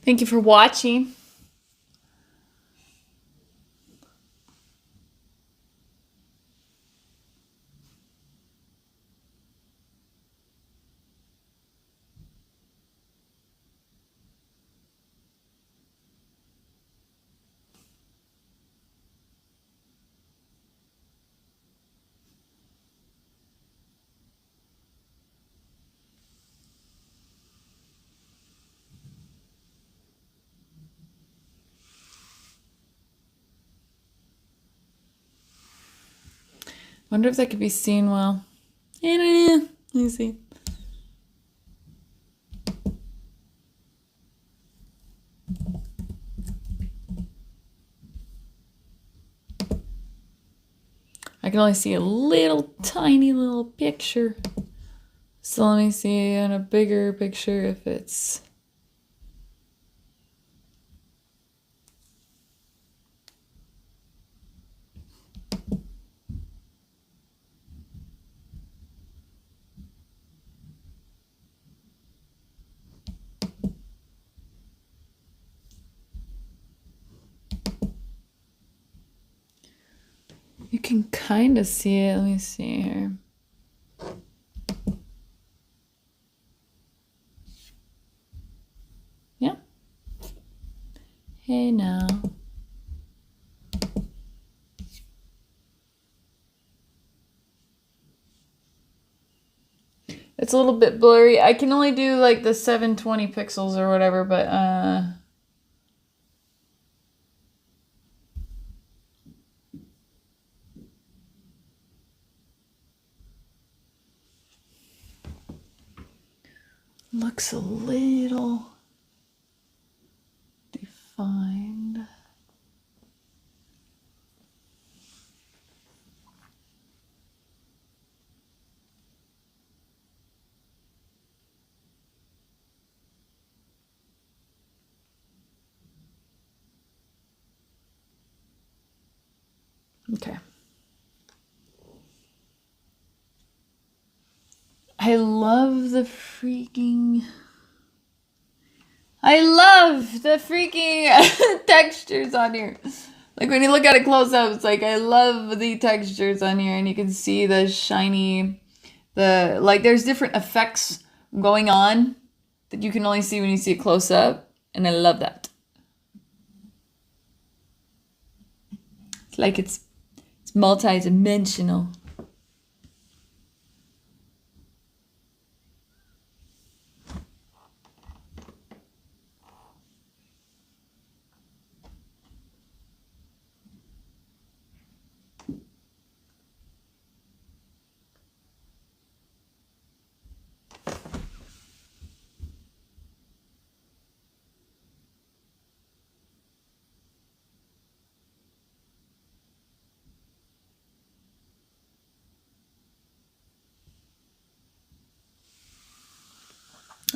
Thank you for watching. Wonder if that could be seen well. Let me see. I can only see a little tiny little picture. So let me see in a bigger picture if it's... You can kind of see it. Let me see here. Yeah. Hey now. It's a little bit blurry. I can only do like the 720 pixels or whatever, but looks a little defined. Okay. I love the freaking textures on here. Like when you look at it close up, it's like I love the textures on here, and you can see the shiny, there's different effects going on that you can only see when you see it close up, and I love that. It's like it's multi-dimensional.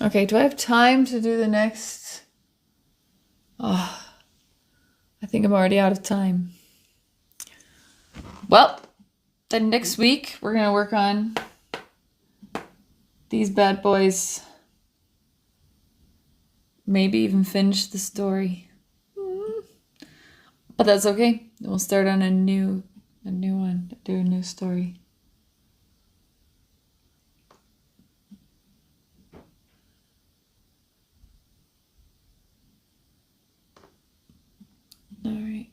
Okay, do I have time to do the next? Oh, I think I'm already out of time. Well, then next week we're going to work on these bad boys. Maybe even finish the story. But that's okay. We'll start on a new one, do a new story. All right.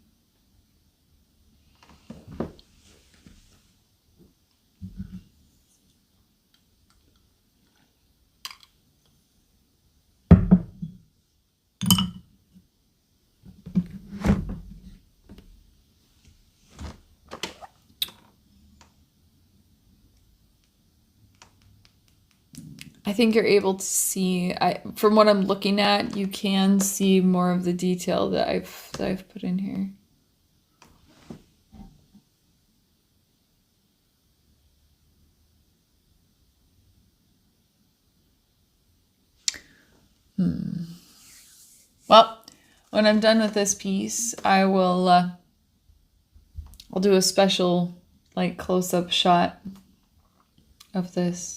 I think you're able to see, from what I'm looking at, you can see more of the detail that I've put in here. Well, when I'm done with this piece, I will I'll do a special like close-up shot of this.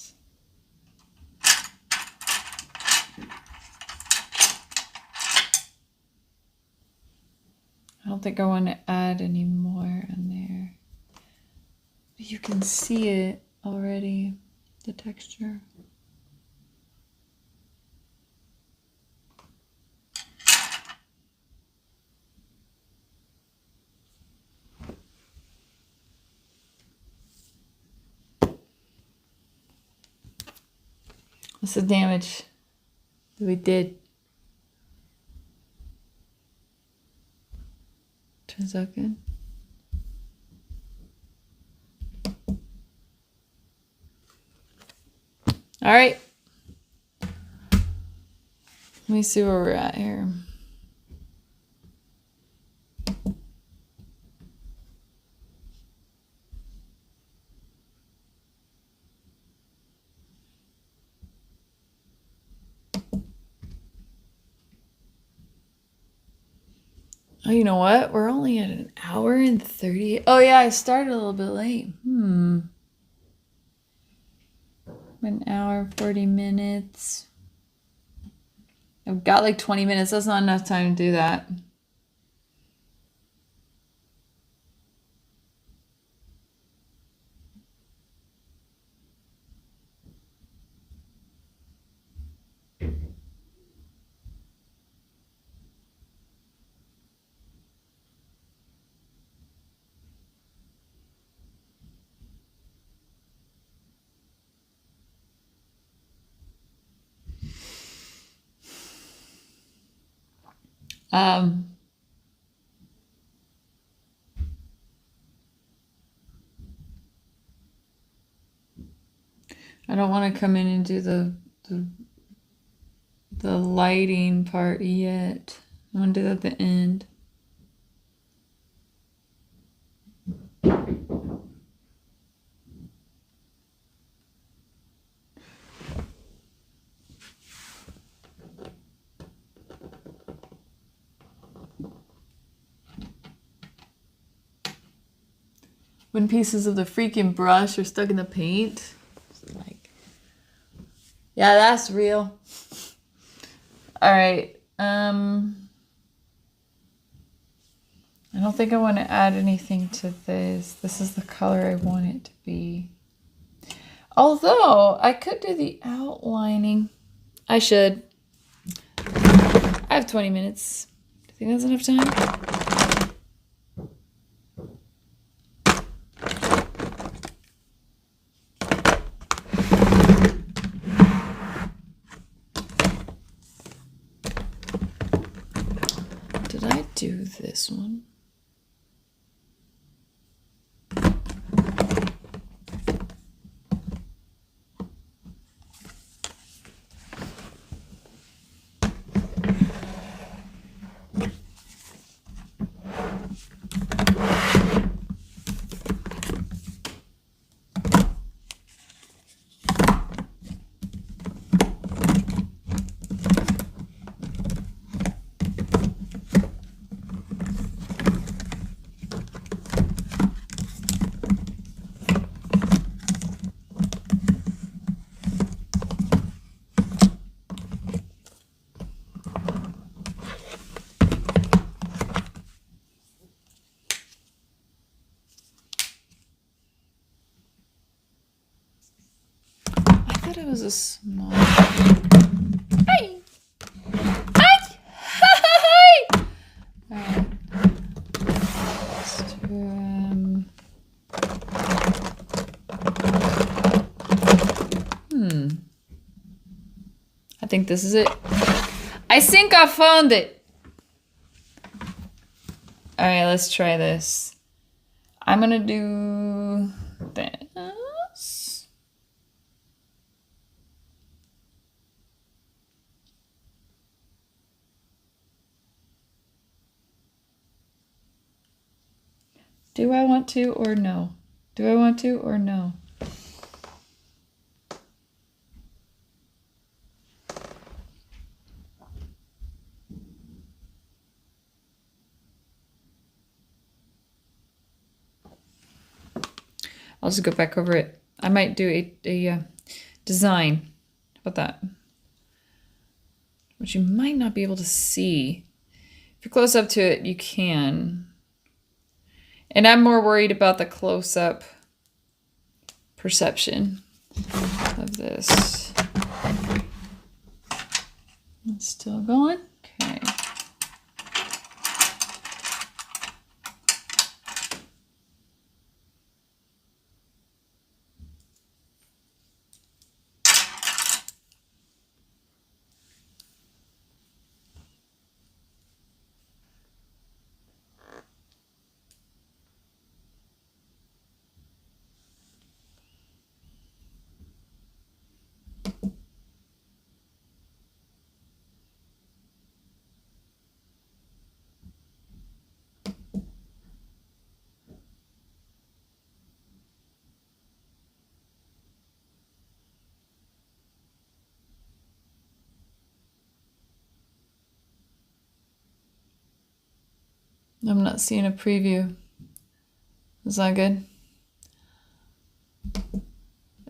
I don't think I want to add any more in there. But you can see it already, the texture. What's the damage that we did? Turns out good. All right. Let me see where we're at here. Oh, you know what? We're only at an hour and 30. Oh, yeah, I started a little bit late. An hour, 40 minutes. I've got like 20 minutes. That's not enough time to do that. I don't want to come in and do the lighting part yet. I want to do that at the end. When pieces of the freaking brush are stuck in the paint. Like, yeah, that's real. All right. I don't think I want to add anything to this. This is the color I want it to be. Although, I could do the outlining. I should. I have 20 minutes. Do you think that's enough time? Did I do this one? It was a small. Hey! Hey! Hey! Alright. Let's do, I think this is it. I think I found it. Alright, let's try this. I'm gonna do this. Do I want to or no? Do I want to or no? I'll just go back over it. I might do a design. How about that? Which you might not be able to see. If you're close up to it, you can. And I'm more worried about the close-up perception of this. It's still going. Okay. I'm not seeing a preview. Is that good?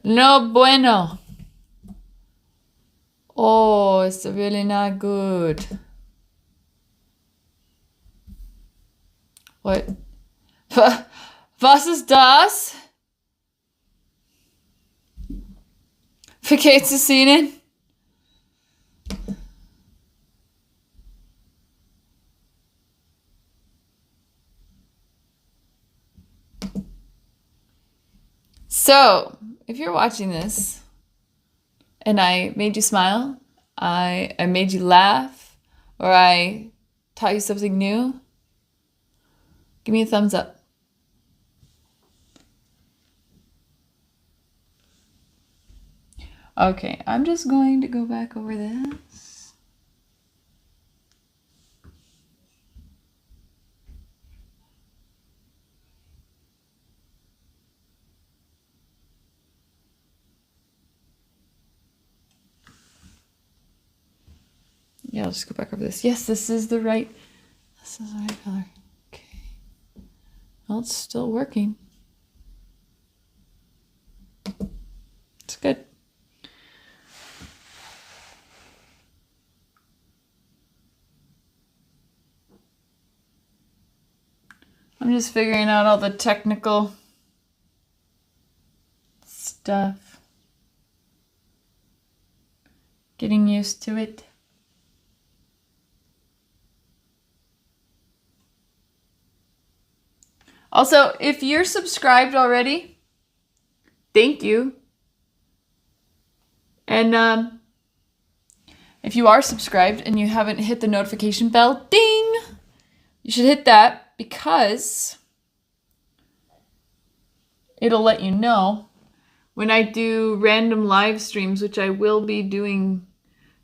No bueno. Oh, it's really not good. What? Was ist das? Vergeht zu sehen? So, if you're watching this and I made you smile, I made you laugh, or I taught you something new, give me a thumbs up. Okay, I'm just going to go back over this. Yeah, I'll just go back over this. Yes, this is the right color. Okay. Well, it's still working. It's good. I'm just figuring out all the technical stuff. Getting used to it. Also, if you're subscribed already, thank you. And if you are subscribed and you haven't hit the notification bell, ding! You should hit that because it'll let you know when I do random live streams, which I will be doing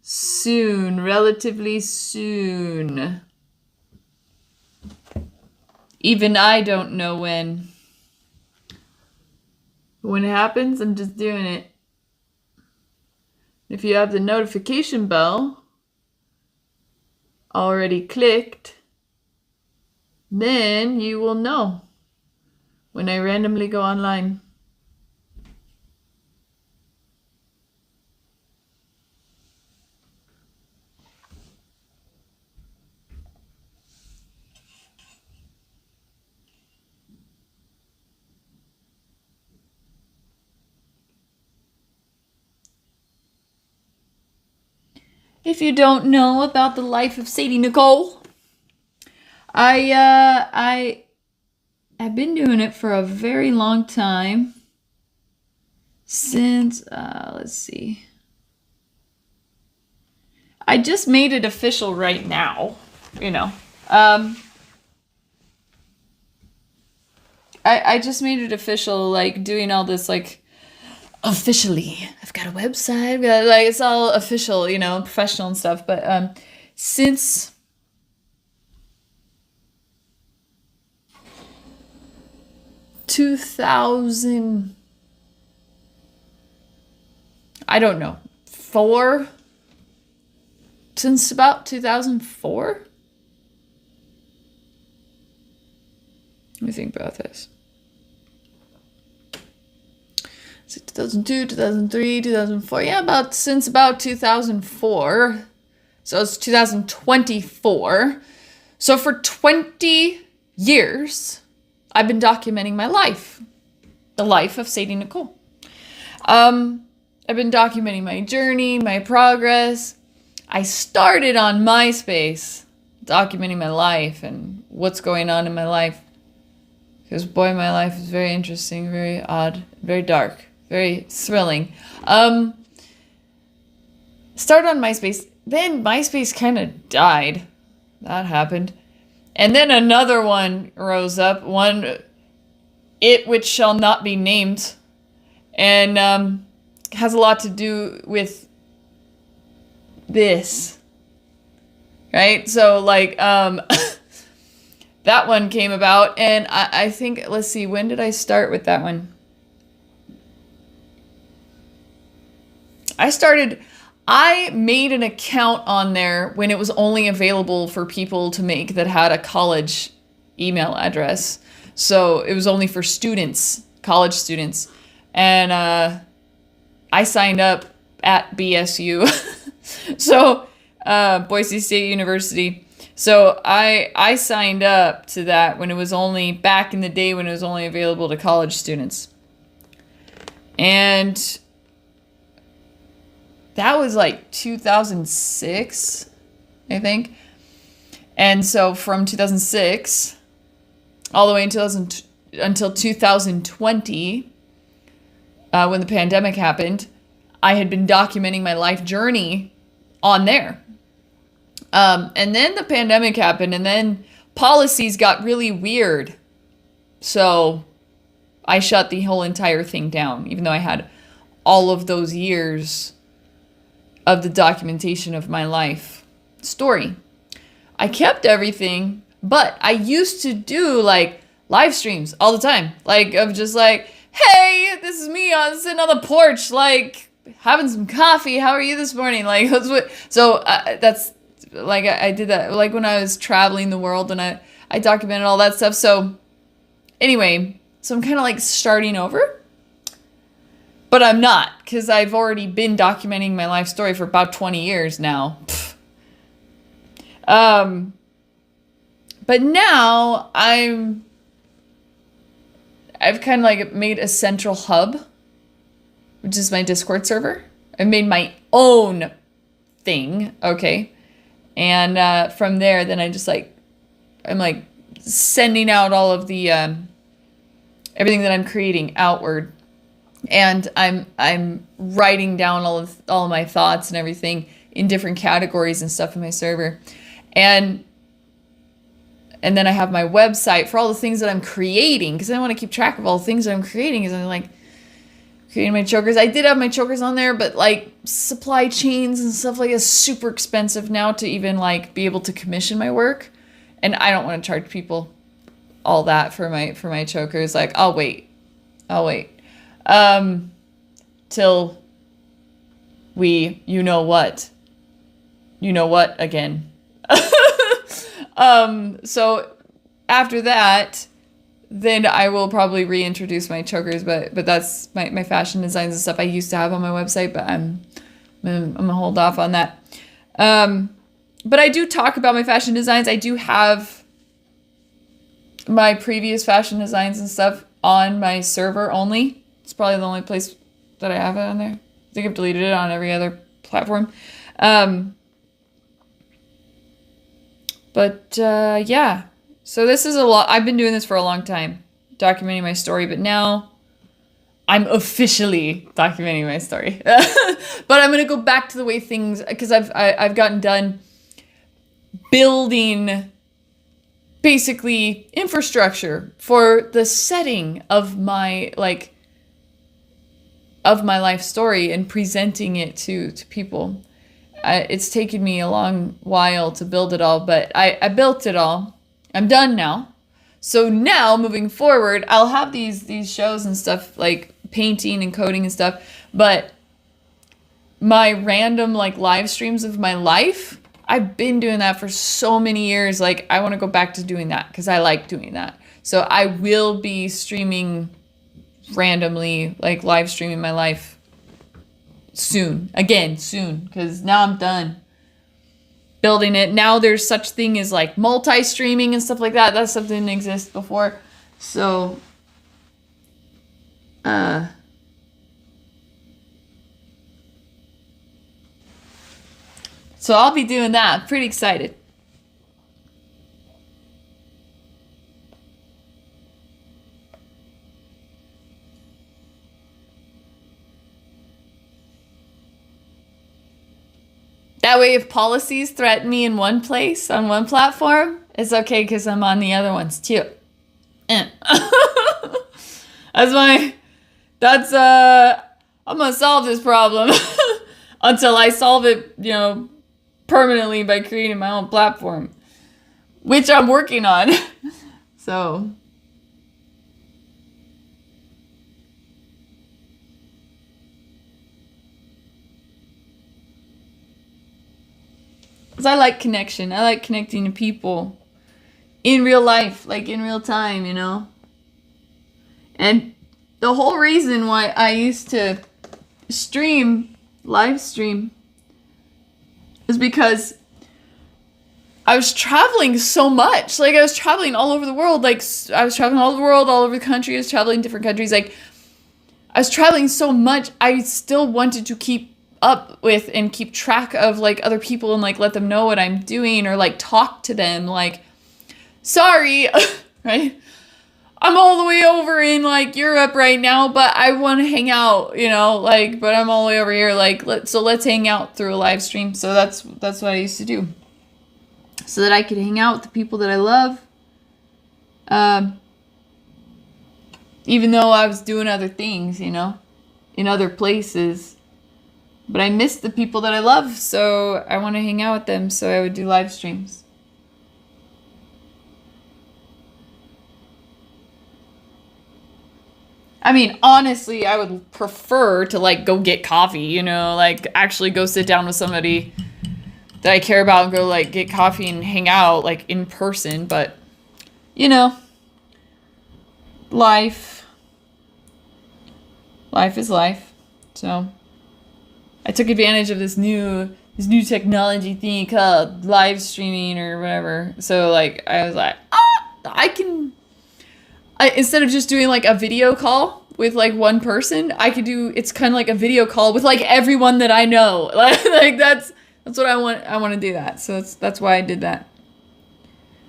soon, relatively soon. Even I don't know when. When it happens, I'm just doing it. If you have the notification bell already clicked, then you will know when I randomly go online. If you don't know about the life of Sadie Nichole, I have been doing it for a very long time. Since, let's see. I just made it official right now, you know. I just made it official, like, doing all this, like, officially. I've got a website, like, it's all official, you know, professional and stuff. But since I don't know, since about 2004? Let me think about this. So 2002, 2003, 2004. Yeah, since about 2004. So it's 2024. So for 20 years, I've been documenting my life, the life of Sadie Nichole. I've been documenting my journey, my progress. I started on MySpace, documenting my life and what's going on in my life. Because boy, my life is very interesting, very odd, very dark, very thrilling. Started on MySpace, then MySpace kind of died. That happened. And then another one rose up, it which shall not be named, and has a lot to do with this, right? So like that one came about, and I think, let's see, when did I start with that one? I made an account on there when it was only available for people to make that had a college email address. So it was only for students, college students. And I signed up at BSU. So Boise State University. So I signed up to that when it was only, back in the day when it was only available to college students. And that was like 2006, I think. And so from 2006 all the way until 2020, when the pandemic happened, I had been documenting my life journey on there. And then the pandemic happened, and then policies got really weird. So I shut the whole entire thing down, even though I had all of those years of the documentation of my life story. I kept everything, but I used to do like live streams all the time, like of just like, hey, this is me sitting on the porch, like having some coffee. How are you this morning? Like, so that's like, I did that like when I was traveling the world, and I documented all that stuff. So anyway, so I'm kind of like starting over. But I'm not, because I've already been documenting my life story for about 20 years now. But now I've kind of like made a central hub, which is my Discord server. I've made my own thing, okay? And from there, then I'm like sending out all of the, everything that I'm creating outward. And I'm writing down all of my thoughts and everything in different categories and stuff in my server. And then I have my website for all the things that I'm creating, because I want to keep track of all the things that I'm creating, because I'm like creating my chokers. I did have my chokers on there, but like supply chains and stuff like that is super expensive now to even like be able to commission my work. And I don't want to charge people all that for my chokers. Like, I'll wait. Till you know what again. So after that, then I will probably reintroduce my chokers, but that's my fashion designs and stuff I used to have on my website, but I'm gonna hold off on that. But I do talk about my fashion designs. I do have my previous fashion designs and stuff on my server only. It's probably the only place that I have it on there. I think I've deleted it on every other platform. Yeah. So this is a lot. I've been doing this for a long time, documenting my story, but now I'm officially documenting my story. But I'm going to go back to the way things, because I've gotten done building basically infrastructure for the setting of my life story and presenting it to people. It's taken me a long while to build it all, but I built it all. I'm done now. So now moving forward, I'll have these shows and stuff like painting and coding and stuff, but my random like live streams of my life, I've been doing that for so many years. Like, I want to go back to doing that because I like doing that. So I will be streaming randomly, like live streaming my life soon, because now I'm done. building it. Now there's such thing as like multi-streaming and stuff like that. That's something that didn't exist before. So, so I'll be doing that. Pretty excited. That way, if policies threaten me in one place on one platform, it's okay because I'm on the other ones too. That's my. That's I'm gonna solve this problem until I solve it, permanently by creating my own platform, which I'm working on. So. Because I like connection. I like connecting to people in real life, like in real time, And the whole reason why I used to live stream, is because I was traveling so much. Like, I was traveling all over the world. Like, I was traveling all over the world, all over the country. I was traveling different countries. Like, I was traveling so much, I still wanted to keep up with and keep track of like other people and like let them know what I'm doing or like talk to them like, sorry, right? I'm all the way over in like Europe right now, but I want to hang out, but I'm all the way over here. Like, let's hang out through a live stream. So that's what I used to do, so that I could hang out with the people that I love. Even though I was doing other things, in other places. But I miss the people that I love, so I want to hang out with them, so I would do live streams. I mean, honestly, I would prefer to, like, go get coffee, like, actually go sit down with somebody that I care about and go, like, get coffee and hang out, like, in person, but, life is life, so... I took advantage of this new technology thing called live streaming or whatever. So like I was like, instead of just doing like a video call with like one person, it's kind of like a video call with like everyone that I know. Like that's what I want. I want to do that. So that's why I did that.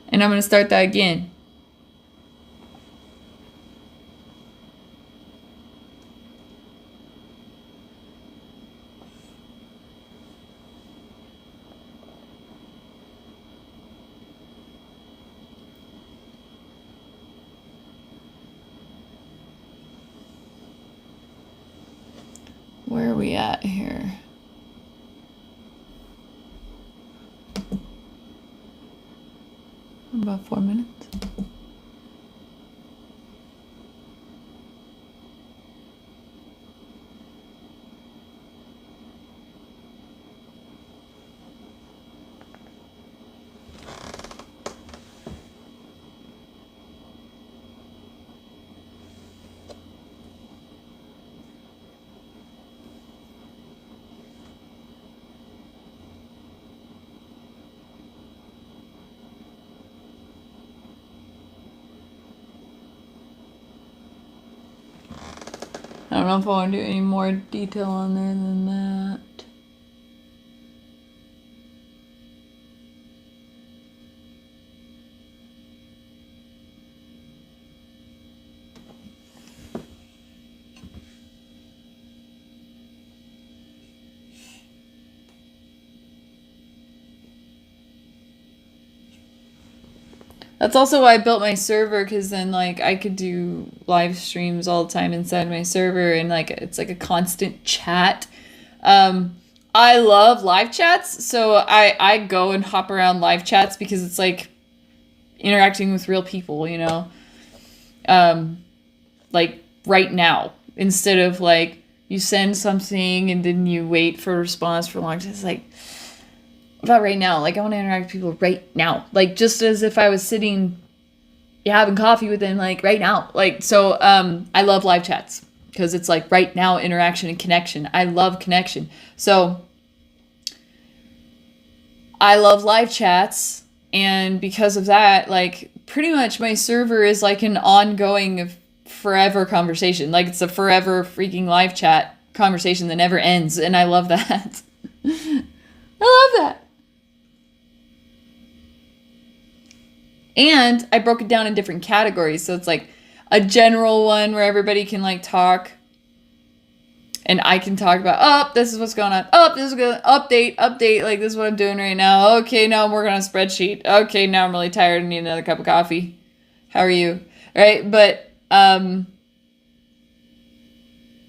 And I'm gonna start that again. Where are we at here? About 4 minutes. I don't know if I want to do any more detail on there than that. That's also why I built my server, because then like I could do live streams all the time inside my server, and like it's like a constant chat. I love live chats, so I go and hop around live chats because it's like interacting with real people, like right now, instead of like you send something and then you wait for a response for a long time. It's like, what about right now? Like, I want to interact with people right now. Like, just as if I was sitting, having coffee with them, like, right now. Like, so, I love live chats. Because it's, like, right now interaction and connection. I love connection. So, I love live chats, and because of that, like pretty much my server is like an ongoing forever conversation. Like it's a forever freaking live chat conversation that never ends, and I love that. I love that. And I broke it down in different categories. So it's like a general one where everybody can like talk. And I can talk about, oh, this is what's going on. Oh, this is going to update. Like this is what I'm doing right now. Okay, now I'm working on a spreadsheet. Okay, now I'm really tired and need another cup of coffee. How are you? Right? But then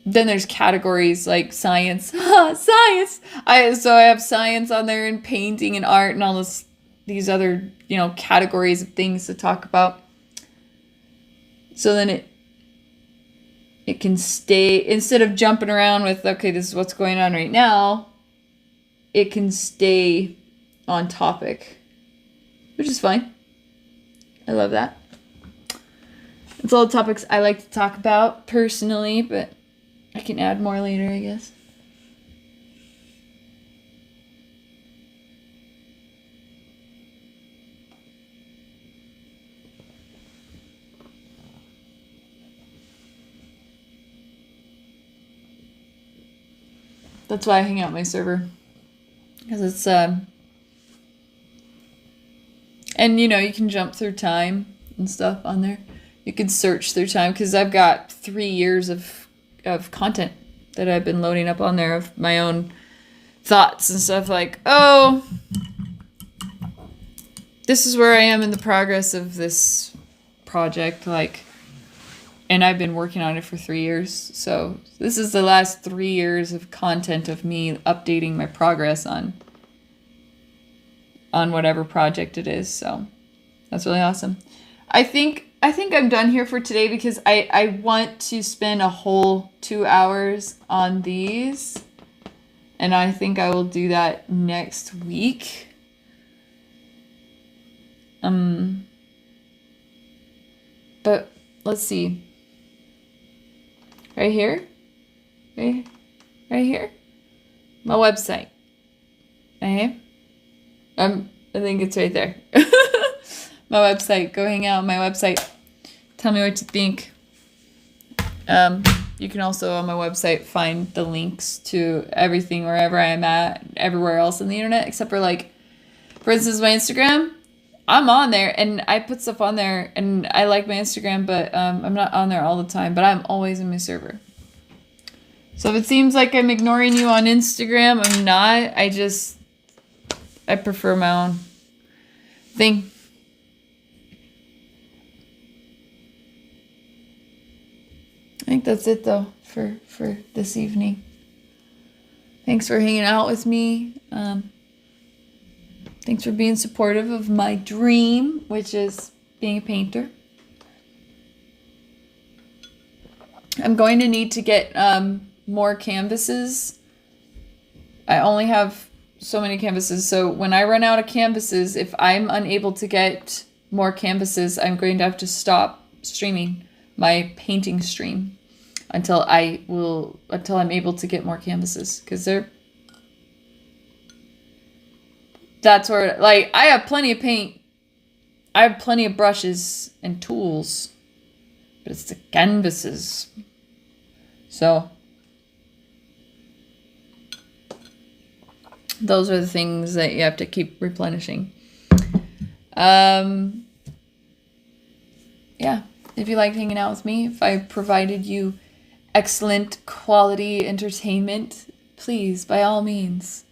there's categories like science. Science! I have science on there and painting and art and all these other, categories of things to talk about. So then it can stay, instead of jumping around with, okay, this is what's going on right now, it can stay on topic, which is fine. I love that. It's all the topics I like to talk about personally, but I can add more later, I guess. That's why I hang out my server. Because it's, and you can jump through time and stuff on there. You can search through time, because I've got 3 years of content that I've been loading up on there of my own thoughts and stuff like, oh, this is where I am in the progress of this project, like, and I've been working on it for 3 years. So this is the last 3 years of content of me updating my progress on whatever project it is. So that's really awesome. I think I'm done here for today, because I want to spend a whole 2 hours on these. And I think I will do that next week. But let's see. Right here? Right here? My website. Okay? I think it's right there. My website. Go hang out on my website. Tell me what you think. You can also on my website find the links to everything wherever I'm at, everywhere else on the internet, except for for instance, my Instagram. I'm on there and I put stuff on there, and I like my Instagram, but I'm not on there all the time, but I'm always in my server. So if it seems like I'm ignoring you on Instagram, I'm not. I prefer my own thing. I think that's it though for this evening. Thanks for hanging out with me. Thanks for being supportive of my dream, which is being a painter. I'm going to need to get more canvases. I only have so many canvases, so when I run out of canvases, if I'm unable to get more canvases, I'm going to have to stop streaming my painting stream until I'm able to get more canvases, because that's where, I have plenty of paint, I have plenty of brushes and tools, but it's the canvases. So those are the things that you have to keep replenishing. Yeah, if you like hanging out with me, if I provided you excellent quality entertainment, please, by all means,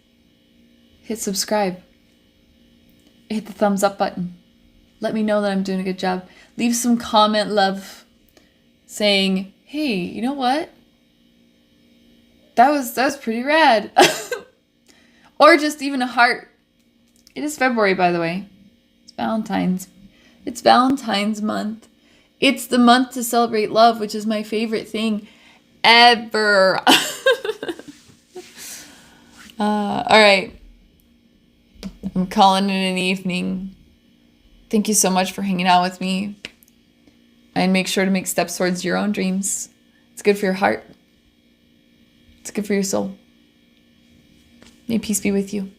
hit subscribe. Hit the thumbs up button. Let me know that I'm doing a good job. Leave some comment love saying, hey, you know what? That was pretty rad. Or just even a heart. It is February, by the way. It's Valentine's month. It's the month to celebrate love, which is my favorite thing ever. All right. I'm calling it an evening. Thank you so much for hanging out with me. And make sure to make steps towards your own dreams. It's good for your heart. It's good for your soul. May peace be with you.